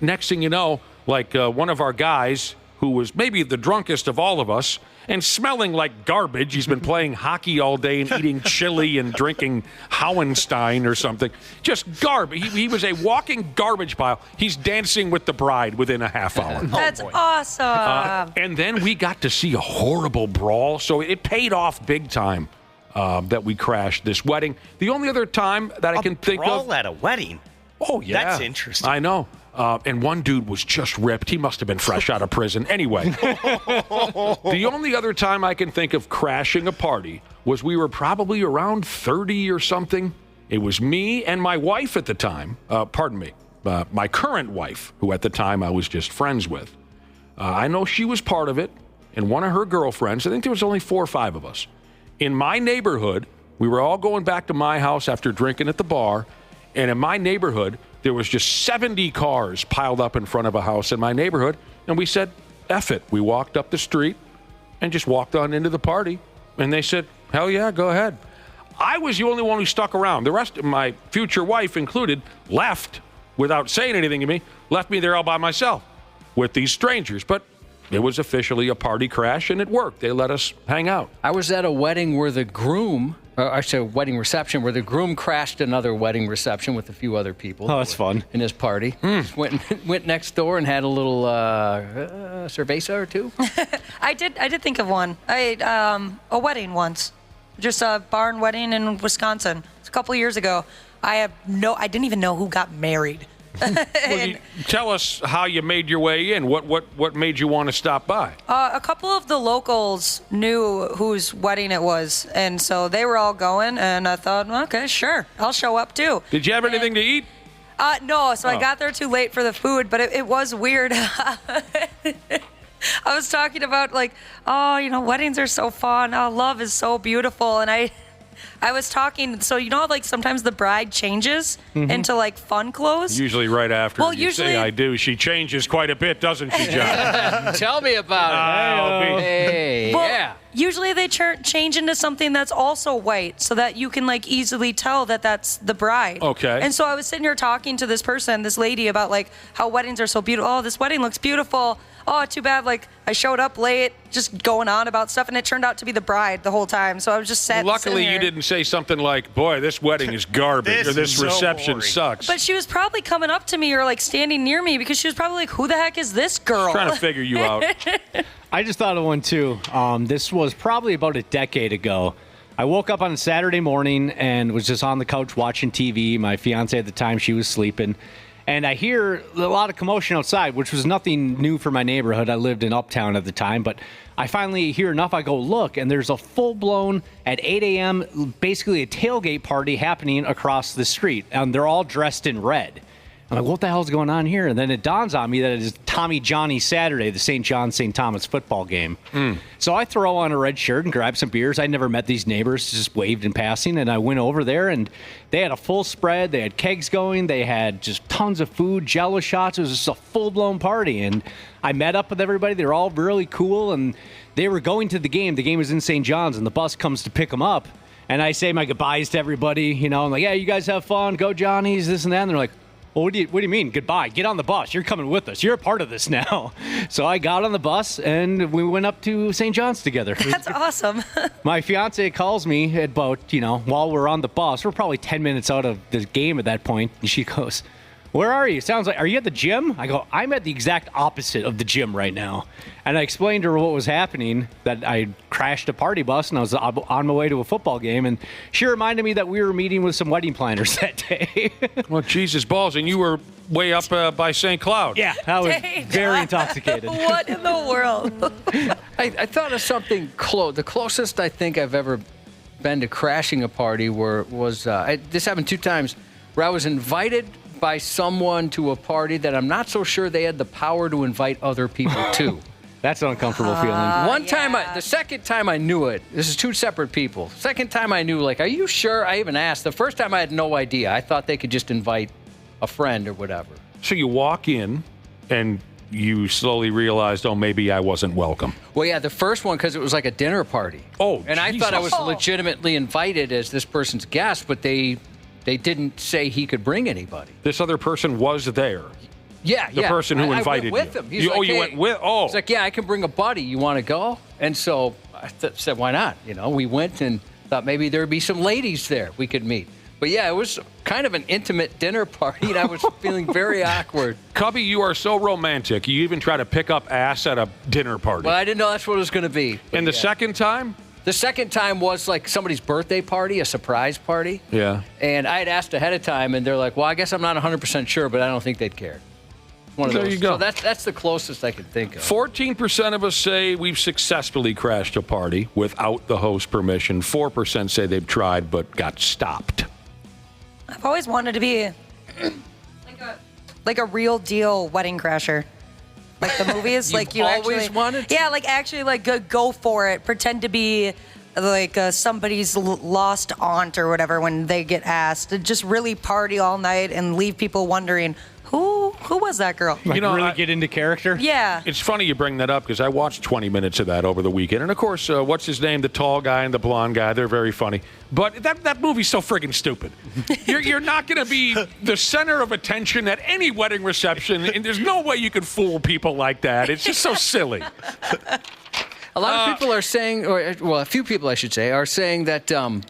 Next thing you know, one of our guys who was maybe the drunkest of all of us and smelling like garbage. He's been playing hockey all day and eating chili and drinking Hohenstein or something. Just garbage. He was a walking garbage pile. He's dancing with the bride within a half hour. That's awesome. And then we got to see a horrible brawl, so it paid off big time that we crashed this wedding. The only other time that I can think of... A brawl at a wedding? Oh, yeah. That's interesting. I know. And one dude was just ripped. He must have been fresh out of prison. Anyway, the only other time I can think of crashing a party was we were probably around 30 or something. It was me and my wife at the time. My current wife, who at the time I was just friends with. I know she was part of it, and one of her girlfriends. I think there was only 4 or 5 of us. In my neighborhood, we were all going back to my house after drinking at the bar, and in my neighborhood, there was just 70 cars piled up in front of a house in my neighborhood, and we said, F it. We walked up the street and just walked on into the party, and they said, hell yeah, go ahead. I was the only one who stuck around. The rest of my future wife included left without saying anything to me, left me there all by myself with these strangers. But it was officially a party crash, and it worked. They let us hang out. I was at a wedding where the groom, actually a wedding reception, where the groom crashed another wedding reception with a few other people. Oh, that's fun. In his party. Just went next door and had a little cerveza or two. I did think of one. A wedding once. Just a barn wedding in Wisconsin. It's a couple of years ago. I didn't even know who got married. Well, tell us how you made your way in. What made you want to stop by? A couple of the locals knew whose wedding it was, and so they were all going, and I thought, okay, sure, I'll show up too. Did you have anything to eat? No, so I got there too late for the food, but it was weird. I was talking about weddings are so fun. Oh, love is so beautiful, and I was talking, so how sometimes the bride changes into fun clothes? Usually right after you usually, say I do. She changes quite a bit, doesn't she, John? Tell me about it. Hey, yeah. Usually they change into something that's also white so that you can easily tell that that's the bride. Okay. And so I was sitting here talking to this lady about how weddings are so beautiful. Oh, this wedding looks beautiful. Oh, too bad, I showed up late, just going on about stuff, and it turned out to be the bride the whole time. So I was just sitting Luckily, you didn't say something like, boy, this wedding is garbage, or this reception sucks. But she was probably coming up to me or, standing near me because she was probably like, who the heck is this girl? Trying to figure you out. I just thought of one, too. This was probably about a decade ago. I woke up on a Saturday morning and was just on the couch watching TV. My fiance at the time, she was sleeping. And I hear a lot of commotion outside, which was nothing new for my neighborhood. I lived in Uptown at the time, but I finally hear enough. I go look, and there's a full-blown, at 8 a.m., basically a tailgate party happening across the street, and they're all dressed in red. I'm like, what the hell's going on here? And then it dawns on me that it is Tommy Johnny Saturday, the St. John St. Thomas football game. So I throw on a red shirt and grab some beers. I never met these neighbors, just waved in passing. And I went over there, and they had a full spread. They had kegs going. They had just tons of food, Jello shots. It was just a full-blown party. And I met up with everybody. They were all really cool, and they were going to the game. The game was in St. John's, and the bus comes to pick them up. And I say my goodbyes to everybody. I'm like, yeah, you guys have fun. Go Johnnies, this and that. And they're like, well, what do you mean, goodbye? Get on the bus. You're coming with us. You're a part of this now. So I got on the bus, and we went up to St. John's together. That's awesome. My fiance calls me at about, while we're on the bus. We're probably 10 minutes out of the game at that point, and she goes, where are you? Sounds like, are you at the gym? I go, I'm at the exact opposite of the gym right now. And I explained to her what was happening, that I crashed a party bus and I was on my way to a football game. And she reminded me that we were meeting with some wedding planners that day. Well, Jesus balls. And you were way up by St. Cloud. Yeah, I was very intoxicated. What in the world? I thought of something close. The closest I think I've ever been to crashing a party was this happened 2 times, where I was invited by someone to a party that I'm not so sure they had the power to invite other people to. That's an uncomfortable feeling. One time, the second time I knew it, this is 2 separate people. Second time I knew, are you sure? I even asked. The first time I had no idea. I thought they could just invite a friend or whatever. So you walk in and you slowly realized, maybe I wasn't welcome. Well, yeah, the first one, because it was like a dinner party. Oh, and I thought I was legitimately invited as this person's guest, but they didn't say he could bring anybody. This other person was there. Yeah, The person who invited I went with you. him. He's You like, hey. went with? Oh. He's like, yeah, I can bring a buddy. You want to go? And so I said, why not? We went and thought maybe there'd be some ladies there we could meet. But yeah, it was kind of an intimate dinner party, and I was feeling very awkward. Cubby, you are so romantic. You even try to pick up ass at a dinner party. Well, I didn't know that's what it was going to be. And the second time? The second time was like somebody's birthday party, a surprise party. Yeah. And I had asked ahead of time, and they're like, well, I guess I'm not 100% sure, but I don't think they'd care. One of There those. you go. So that's the closest I could think of. 14% of us say we've successfully crashed a party without the host permission. 4% say they've tried but got stopped. I've always wanted to be like a real deal wedding crasher. Like the movies, like you always actually wanted to? Yeah, like actually like go for it. Pretend to be like somebody's lost aunt or whatever when they get asked. To just really party all night and leave people wondering who was that girl? Like really get into character? Yeah. It's funny you bring that up because I watched 20 minutes of that over the weekend. And, of course, what's his name? The tall guy and the blonde guy. They're very funny. But that movie's so friggin' stupid. You're not going to be the center of attention at any wedding reception. And there's no way you can fool people like that. It's just so silly. A lot of people are saying, a few people I should say, are saying that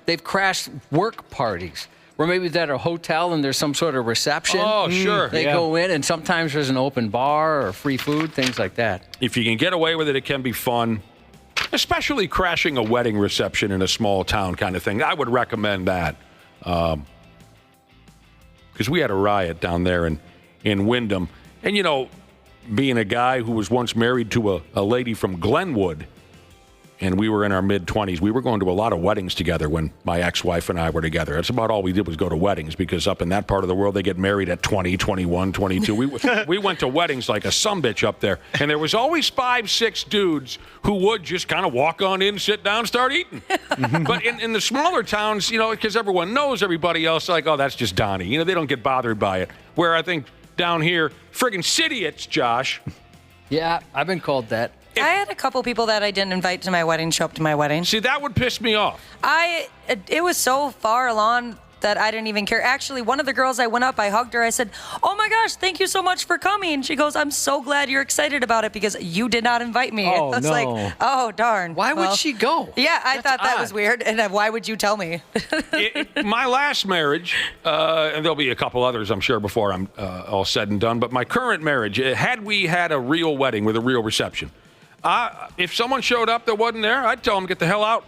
they've crashed work parties. Where maybe they're at a hotel and there's some sort of reception. Oh, sure. They go in and sometimes there's an open bar or free food, things like that. If you can get away with it, it can be fun. Especially crashing a wedding reception in a small town kind of thing. I would recommend that. Because we had a riot down there in Wyndham. And, being a guy who was once married to a lady from Glenwood, and we were in our mid-20s. We were going to a lot of weddings together when my ex-wife and I were together. That's about all we did was go to weddings because up in that part of the world, they get married at 20, 21, 22. We went to weddings like a sumbitch up there. And there was always 5, 6 dudes who would just kind of walk on in, sit down, start eating. But in the smaller towns, because everyone knows everybody else, like, oh, that's just Donnie. They don't get bothered by it. Where I think down here, friggin' city-its, Josh. Yeah, I've been called that. I had a couple people that I didn't invite to my wedding show up to my wedding. See, that would piss me off. It was so far along that I didn't even care. Actually, one of the girls, I went up, I hugged her, I said, oh my gosh, thank you so much for coming. She goes, I'm so glad you're excited about it because you did not invite me. Oh, I was no. like, oh, darn. Why would she go? Yeah, I thought that odd. was weird. And why would you tell me? My last marriage, and there'll be a couple others, I'm sure, before I'm all said and done, but my current marriage, had we had a real wedding with a real reception, if someone showed up that wasn't there, I'd tell them to get the hell out.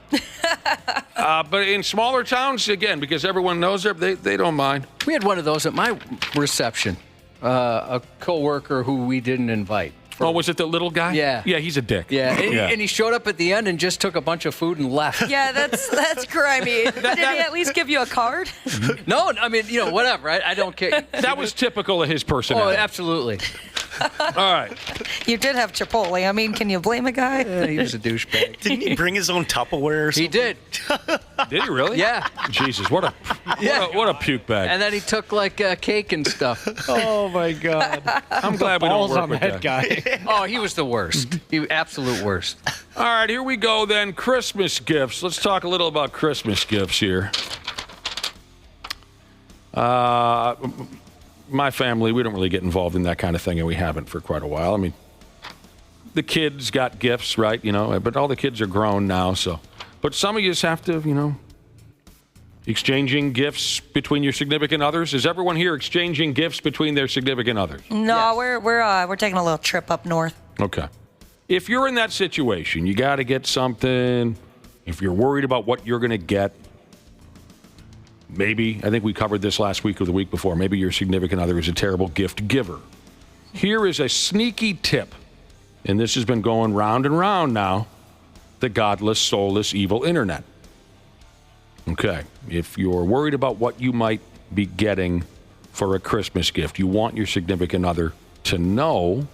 But in smaller towns, again, because everyone knows they don't mind. We had one of those at my reception, a coworker who we didn't invite. Oh, was it the little guy? Yeah. Yeah, he's a dick. Yeah, and he showed up at the end and just took a bunch of food and left. Yeah, that's grimy. Did he at least give you a card? No, I mean, whatever. I don't care. That was typical of his personality. Oh, absolutely. All right. You did have Chipotle. I mean, can you blame a guy? Yeah, he was a douchebag. Didn't he bring his own Tupperware or something? He did. Did he really? Yeah. Jesus, what a puke bag. And then he took like cake and stuff. Oh my God! I'm glad we don't Balls work on with that guy. Oh, he was the worst. He absolute worst. All right, here we go then. Christmas gifts. Let's talk a little about Christmas gifts here. My family, we don't really get involved in that kind of thing, and we haven't for quite a while. I mean, the kids got gifts, right? But all the kids are grown now, so. But some of you just have to, exchanging gifts between your significant others. Is everyone here exchanging gifts between their significant others? No, we're taking a little trip up north. Okay. If you're in that situation, you got to get something. If you're worried about what you're going to get, maybe, I think we covered this last week or the week before, maybe your significant other is a terrible gift giver. Here is a sneaky tip, and this has been going round and round now, the godless, soulless, evil internet. Okay, if you're worried about what you might be getting for a Christmas gift, you want your significant other to know.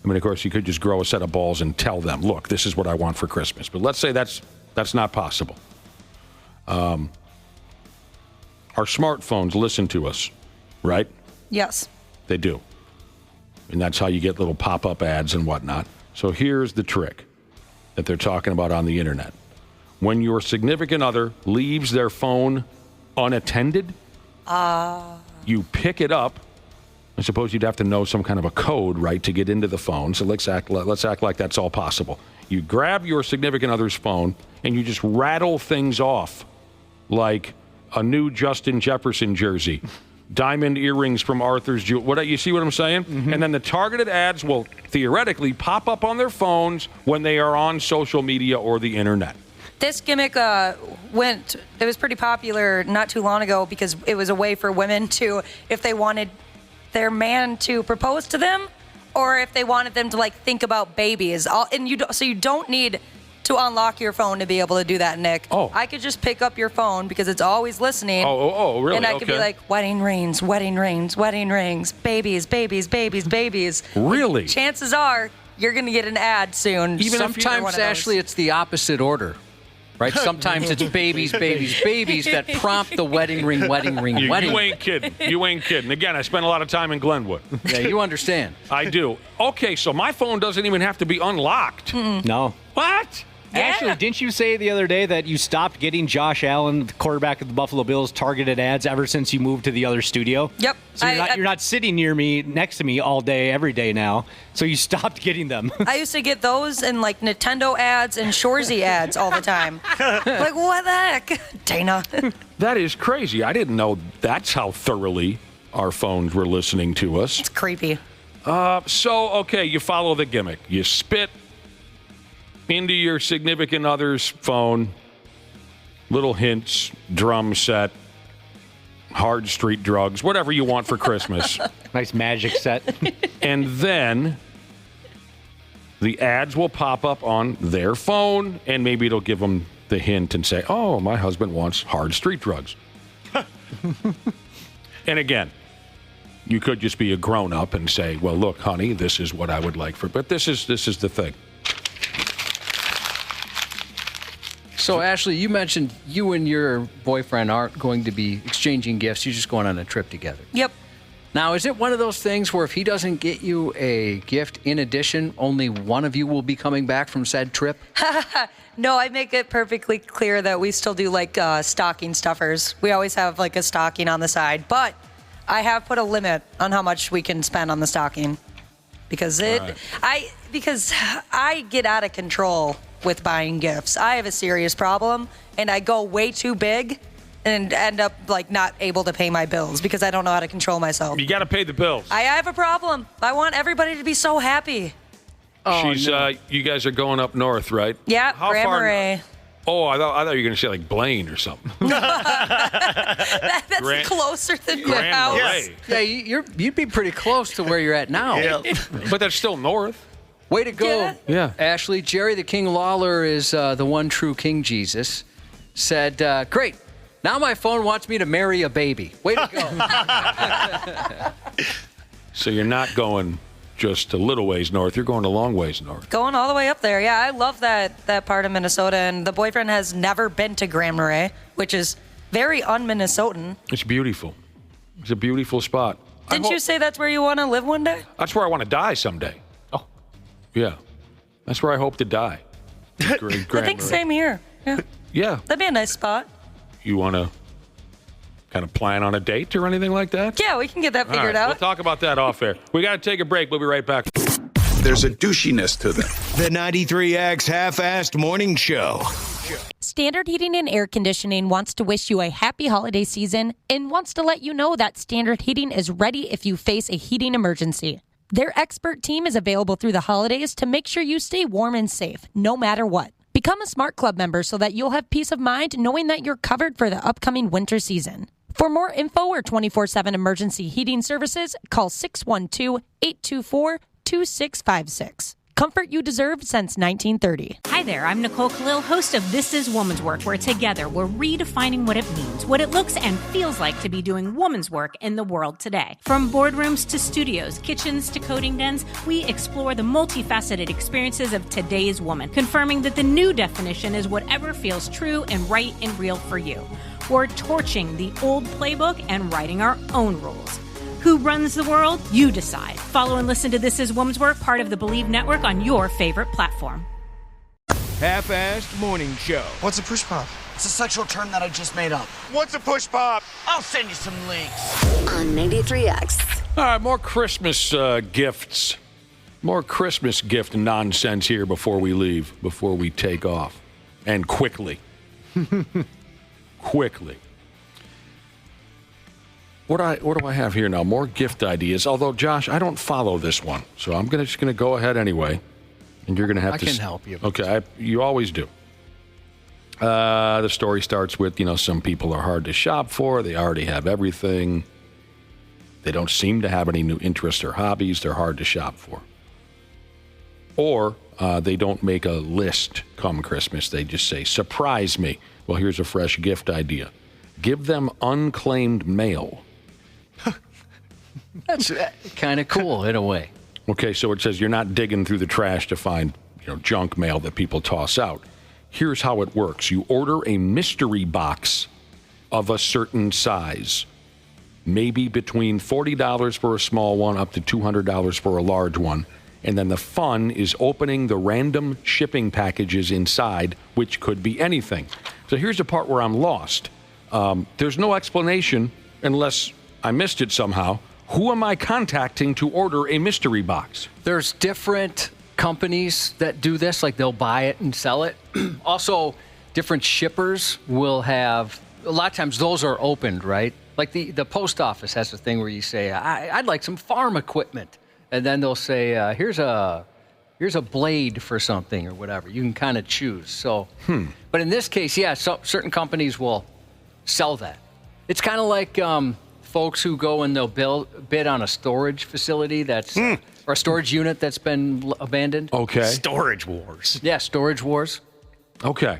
I mean, of course, you could just grow a set of balls and tell them, look, this is what I want for Christmas. But let's say that's not possible. Our smartphones listen to us, right? Yes. They do. And that's how you get little pop-up ads and whatnot. So here's the trick that they're talking about on the internet. When your significant other leaves their phone unattended, you pick it up I suppose you'd have to know some kind of a code, right, to get into the phone. So let's act like that's all possible. You grab your significant other's phone and you just rattle things off, like a new Justin Jefferson jersey, diamond earrings from Arthur's Jewelry. You see what I'm saying? Mm-hmm. And then the targeted ads will theoretically pop up on their phones when they are on social media or the internet. This gimmick it was pretty popular not too long ago because it was a way for women to, if they wanted their man to propose to them, or if they wanted them to like think about babies. So you don't need to unlock your phone to be able to do that, Nick. Oh. I could just pick up your phone because it's always listening. Oh, really? And I could be like, wedding rings, babies. Really? Chances are you're going to get an ad soon. Sometimes, Ashley, it's the opposite order. Right? Sometimes it's babies that prompt the wedding ring. You ain't kidding. Again, I spent a lot of time in Glenwood. Yeah, you understand. I do. Okay, so my phone doesn't even have to be unlocked. Mm-mm. No. What? Yeah. Actually, didn't you say the other day that you stopped getting Josh Allen, the quarterback of the Buffalo Bills, targeted ads ever since you moved to the other studio? Yep. So you're not sitting next to me all day, every day now. So you stopped getting them. I used to get those and like Nintendo ads and Shorzy ads all the time. Like, what the heck? Dana. That is crazy. I didn't know that's how thoroughly our phones were listening to us. It's creepy. Okay, you follow the gimmick. You spit into your significant other's phone, little hints, drum set, hard street drugs, whatever you want for Christmas. Nice magic set. And then the ads will pop up on their phone, and maybe it'll give them the hint and say, oh, my husband wants hard street drugs. And again, you could just be a grown-up and say, well, look, honey, this is what I would like for, but this is the thing. So, Ashley, you mentioned you and your boyfriend aren't going to be exchanging gifts. You're just going on a trip together. Yep. Now, is it one of those things where if he doesn't get you a gift in addition, only one of you will be coming back from said trip? No, I make it perfectly clear that we still do like stocking stuffers. We always have like a stocking on the side. But I have put a limit on how much we can spend on the stocking. Because I get out of control with buying gifts. I have a serious problem, and I go way too big and end up like not able to pay my bills because I don't know how to control myself. You got to pay the bills. I have a problem. I want everybody to be so happy. You guys are going up north, right? Yeah, How Grand far? Marais. Oh, I thought you were going to say like Blaine or something. That's closer than your Grand house. Marais. Yeah, you'd be pretty close to where you're at now. Yeah. But that's still north. Way to go, Yeah. Ashley. Jerry the King Lawler is the one true King Jesus. Said, great. Now my phone wants me to marry a baby. Way to go. So you're not going just a little ways north. You're going a long ways north. Going all the way up there. Yeah, I love that part of Minnesota. And the boyfriend has never been to Grand Marais, which is very un-Minnesotan. It's beautiful. It's a beautiful spot. Didn't you say that's where you want to live one day? That's where I want to die someday. Oh. Yeah. That's where I hope to die. I think same here. Yeah. Yeah. That'd be a nice spot. You want to kind of plan on a date or anything like that? Yeah, we can get that figured out. We'll talk about that off air. We got to take a break. We'll be right back. There's a douchiness to them. The 93X Half-Assed Morning Show. Standard Heating and Air Conditioning wants to wish you a happy holiday season and wants to let you know that Standard Heating is ready if you face a heating emergency. Their expert team is available through the holidays to make sure you stay warm and safe, no matter what. Become a Smart Club member so that you'll have peace of mind knowing that you're covered for the upcoming winter season. For more info or 24/7 emergency heating services, call 612-824-2656. Comfort you deserve since 1930. Hi there, I'm Nicole Khalil, host of This Is Woman's Work, where together we're redefining what it means, what it looks and feels like to be doing woman's work in the world today. From boardrooms to studios, kitchens to coding dens, we explore the multifaceted experiences of today's woman, confirming that the new definition is whatever feels true and right and real for you. We're torching the old playbook and writing our own rules. Who runs the world? You decide. Follow and listen to This Is Woman's Work, part of the Believe Network on your favorite platform. Half-Assed Morning Show. What's a push pop? It's a sexual term that I just made up. What's a push pop? I'll send you some links. On 93X. All right, more Christmas gifts. More Christmas gift nonsense here before we leave, before we take off. And quickly. Quickly. What do I have here now? More gift ideas. Although, Josh, I don't follow this one. So I'm just going to go ahead anyway. And you're going to have to... I can help you. Okay, you always do. The story starts with, some people are hard to shop for. They already have everything. They don't seem to have any new interests or hobbies. They're hard to shop for. Or they don't make a list come Christmas. They just say, surprise me. Well, here's a fresh gift idea. Give them unclaimed mail. That's kind of cool in a way. Okay, so it says you're not digging through the trash to find, junk mail that people toss out. Here's how it works. You order a mystery box of a certain size. Maybe between $40 for a small one up to $200 for a large one. And then the fun is opening the random shipping packages inside, which could be anything. So here's the part where I'm lost. There's no explanation, unless I missed it somehow. Who am I contacting to order a mystery box? There's different companies that do this, like they'll buy it and sell it. Also, different shippers will have, a lot of times those are opened, right? Like the post office has a thing where you say, I'd like some farm equipment. And then they'll say, here's a blade for something or whatever. You can kind of choose. So, But in this case, certain companies will sell that. It's kind of like folks who go and they'll bid on a storage facility that's or a storage unit that's been abandoned. Okay. Storage wars. Yeah, storage wars. Okay.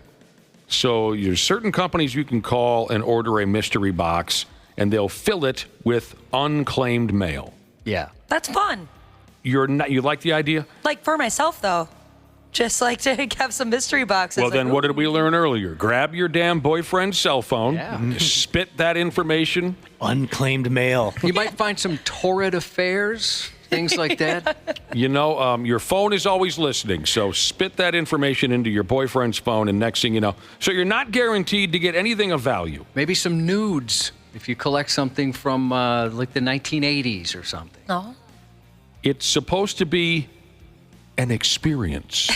So there's certain companies you can call and order a mystery box, and they'll fill it with unclaimed mail. Yeah. That's fun. You like the idea? Like for myself, though. Just like to have some mystery boxes. Well, then what did we learn earlier? Grab your damn boyfriend's cell phone, spit that information. Unclaimed mail. You might find some torrid affairs, things like that. Your phone is always listening, so spit that information into your boyfriend's phone, and next thing you know. So you're not guaranteed to get anything of value. Maybe some nudes, if you collect something from like the 1980s or something. No. It's supposed to be an experience,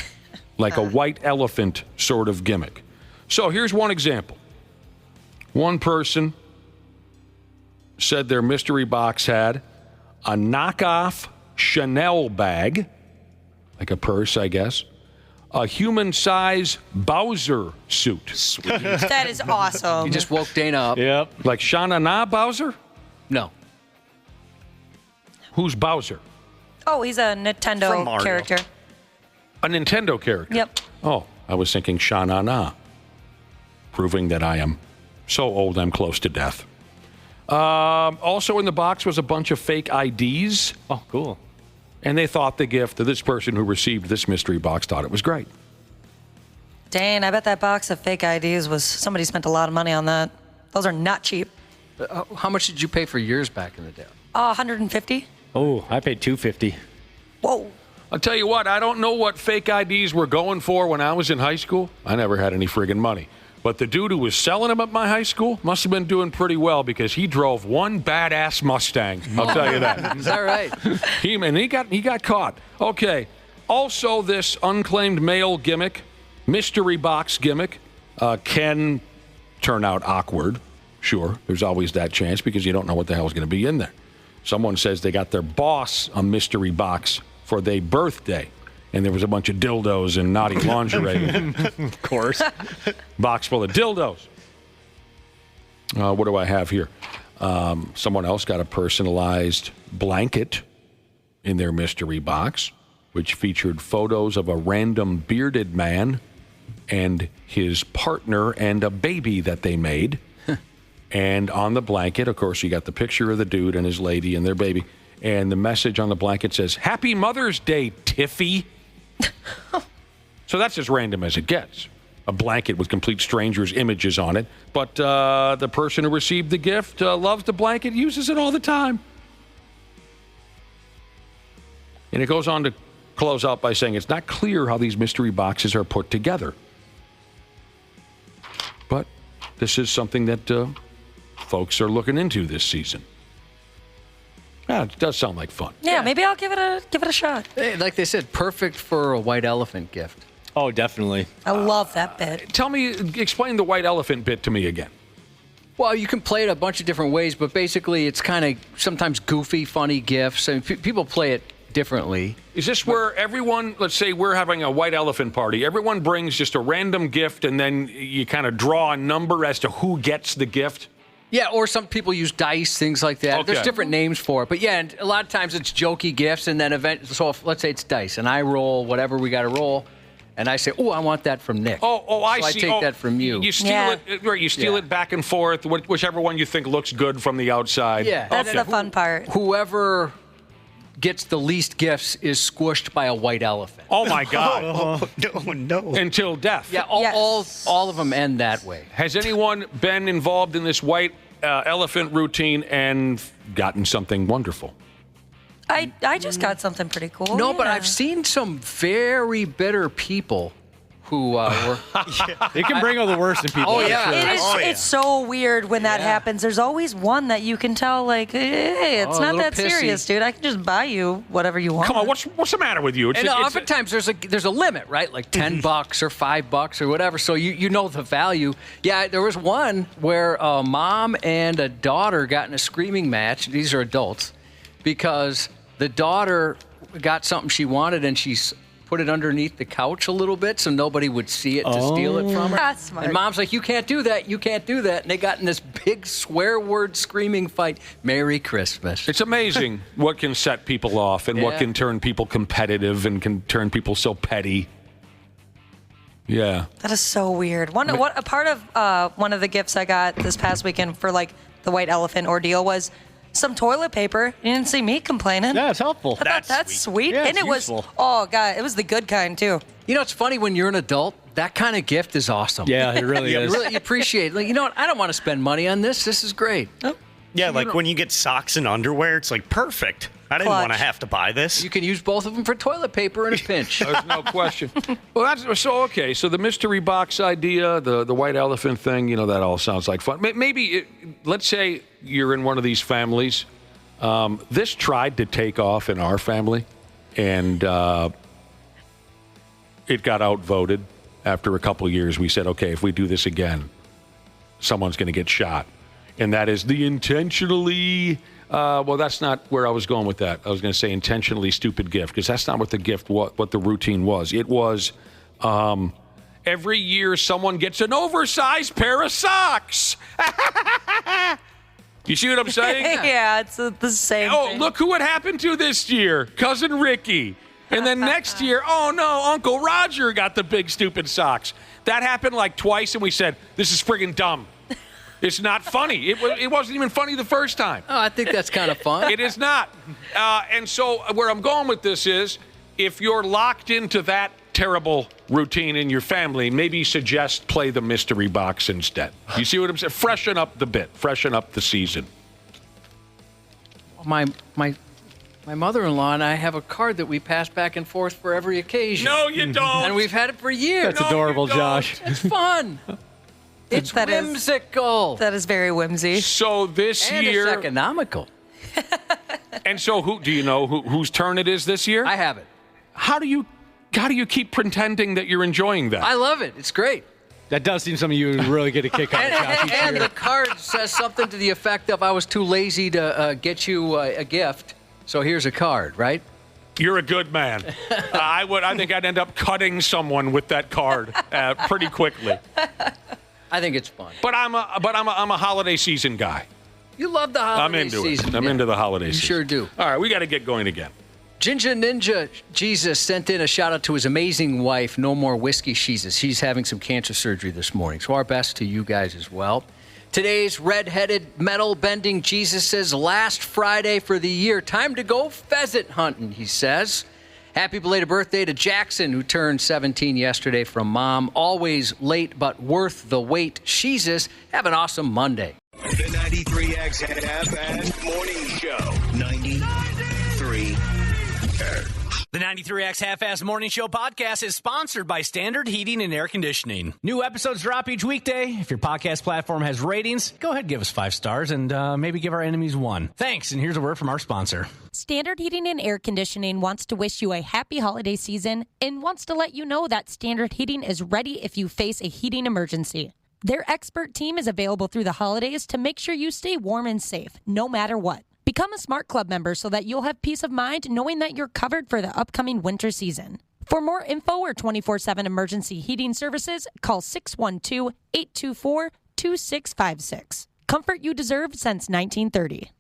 like a white elephant sort of gimmick. So here's one example. One person said their mystery box had a knockoff Chanel bag, like a purse, I guess, a human-size Bowser suit. Sweet. That is awesome. You just woke Dana up. Yep. Like Shana Na Bowser? No. Who's Bowser? Oh, he's a Nintendo character. A Nintendo character? Yep. Oh, I was thinking Shana Na, proving that I am so old I'm close to death. Also in the box was a bunch of fake IDs. Oh, cool. And they thought the gift to this person who received this mystery box thought it was great. Dang, I bet that box of fake IDs was, somebody spent a lot of money on that. Those are not cheap. How much did you pay for yours back in the day? 150. Oh, I paid $250. Whoa. I'll tell you what, I don't know what fake IDs were going for when I was in high school. I never had any friggin' money. But the dude who was selling them at my high school must have been doing pretty well because he drove one badass Mustang. I'll tell you that. Is that right? He got caught. Okay. Also, this unclaimed mail gimmick, mystery box gimmick, can turn out awkward. Sure, there's always that chance because you don't know what the hell is going to be in there. Someone says they got their boss a mystery box for their birthday, and there was a bunch of dildos and naughty lingerie. Of course. Box full of dildos. What do I have here? Someone else got a personalized blanket in their mystery box, which featured photos of a random bearded man and his partner and a baby that they made. And on the blanket, of course, you got the picture of the dude and his lady and their baby. And the message on the blanket says, Happy Mother's Day, Tiffy. So that's as random as it gets. A blanket with complete strangers' images on it. But the person who received the gift loves the blanket, uses it all the time. And it goes on to close out by saying it's not clear how these mystery boxes are put together. But this is something that folks are looking into this season. Yeah, it does sound like fun. Yeah, maybe I'll give it a shot. Hey, like they said, perfect for a white elephant gift. Oh, definitely. I love that bit. Explain the white elephant bit to me again. Well, you can play it a bunch of different ways, but basically it's kind of sometimes goofy, funny gifts. I mean, people play it differently. Is this where everyone, let's say we're having a white elephant party, everyone brings just a random gift and then you kind of draw a number as to who gets the gift? Yeah, or some people use dice, things like that. Okay. There's different names for it. But yeah, and a lot of times it's jokey gifts, and then so let's say it's dice, and I roll whatever we got to roll, and I say, I want that from Nick. I see. I take that from you. You steal it, right? You steal it back and forth, whichever one you think looks good from the outside. Yeah. That's the fun part. Whoever gets the least gifts is squished by a white elephant. Oh, my God. No. Until death. Yeah, all of them end that way. Has anyone been involved in this white elephant routine and gotten something wonderful? I just got something pretty cool. No, but I've seen some very bitter people who were... They can bring all the worst in people. Oh, yeah. It's so weird when that happens. There's always one that you can tell, like, hey, it's not that serious, dude. I can just buy you whatever you want. Come on, what's the matter with you? Oftentimes there's a limit, right? Like $10 or $5 or whatever. So you know the value. Yeah, there was one where a mom and a daughter got in a screaming match. These are adults, because the daughter got something she wanted and she's put it underneath the couch a little bit so nobody would see it to steal it from her. That's smart. And mom's like, you can't do that. You can't do that. And they got in this big swear word screaming fight. Merry Christmas. It's amazing what can set people off and what can turn people competitive and can turn people so petty. Yeah. That is so weird. A part of one of the gifts I got this past weekend for like the white elephant ordeal was some toilet paper. You didn't see me complaining. Yeah, it's helpful. I thought that's sweet. Yeah, and it was, God, it was the good kind too. You know, it's funny when you're an adult, that kind of gift is awesome. Yeah, it really is. You appreciate it. Like, you know what? I don't want to spend money on this. This is great. Yeah, like when you get socks and underwear, it's like perfect. I didn't want to have to buy this. You can use both of them for toilet paper in a pinch. There's no question. Well, that's so okay. So the mystery box idea, the white elephant thing, that all sounds like fun. Maybe let's say you're in one of these families. This tried to take off in our family, and it got outvoted. After a couple of years, we said, okay, if we do this again, someone's going to get shot. And that is the intentionally... well, that's not where I was going with that. I was going to say intentionally stupid gift, because that's not what the gift, what the routine was. It was every year someone gets an oversized pair of socks. You see what I'm saying? Yeah, it's the same thing. Look who it happened to this year. Cousin Ricky. And then next year, oh no, Uncle Roger got the big stupid socks. That happened like twice, and we said, this is friggin' dumb. It's not funny. It wasn't even funny the first time. Oh, I think that's kind of fun. It is not. And so where I'm going with this is, if you're locked into that terrible routine in your family, maybe suggest play the mystery box instead. You see what I'm saying? Freshen up the bit. Freshen up the season. My mother-in-law and I have a card that we pass back and forth for every occasion. No, you don't. And we've had it for years. That's adorable, Josh. It's fun. It's whimsical. That is very whimsy. So this year, it's economical. And so, do you know whose turn it is this year? I have it. How do you keep pretending that you're enjoying that? I love it. It's great. That does seem some of you really get a kick out of Josh. And the card says something to the effect of, I was too lazy to get you a gift, so here's a card, right? You're a good man. I think I'd end up cutting someone with that card pretty quickly. I think it's fun. But I'm a holiday season guy. You love the holiday season. I'm into season. it. I'm into the holiday season. You sure do. All right, we got to get going again. Ginger Ninja Jesus sent in a shout out to his amazing wife, No More Whiskey Jesus. She's having some cancer surgery this morning. So our best to you guys as well. Today's red-headed metal bending Jesus says last Friday for the year. Time to go pheasant hunting, he says. Happy belated birthday to Jackson, who turned 17 yesterday from Mom. Always late, but worth the wait. Jesus, have an awesome Monday. The 93X Half-Assed Morning Show. 93X. The 93X Half-Ass Morning Show podcast is sponsored by Standard Heating and Air Conditioning. New episodes drop each weekday. If your podcast platform has ratings, go ahead and give us 5 stars and maybe give our enemies 1. Thanks, and here's a word from our sponsor. Standard Heating and Air Conditioning wants to wish you a happy holiday season and wants to let you know that Standard Heating is ready if you face a heating emergency. Their expert team is available through the holidays to make sure you stay warm and safe, no matter what. Become a Smart Club member so that you'll have peace of mind knowing that you're covered for the upcoming winter season. For more info or 24/7 emergency heating services, call 612-824-2656. Comfort you deserve since 1930.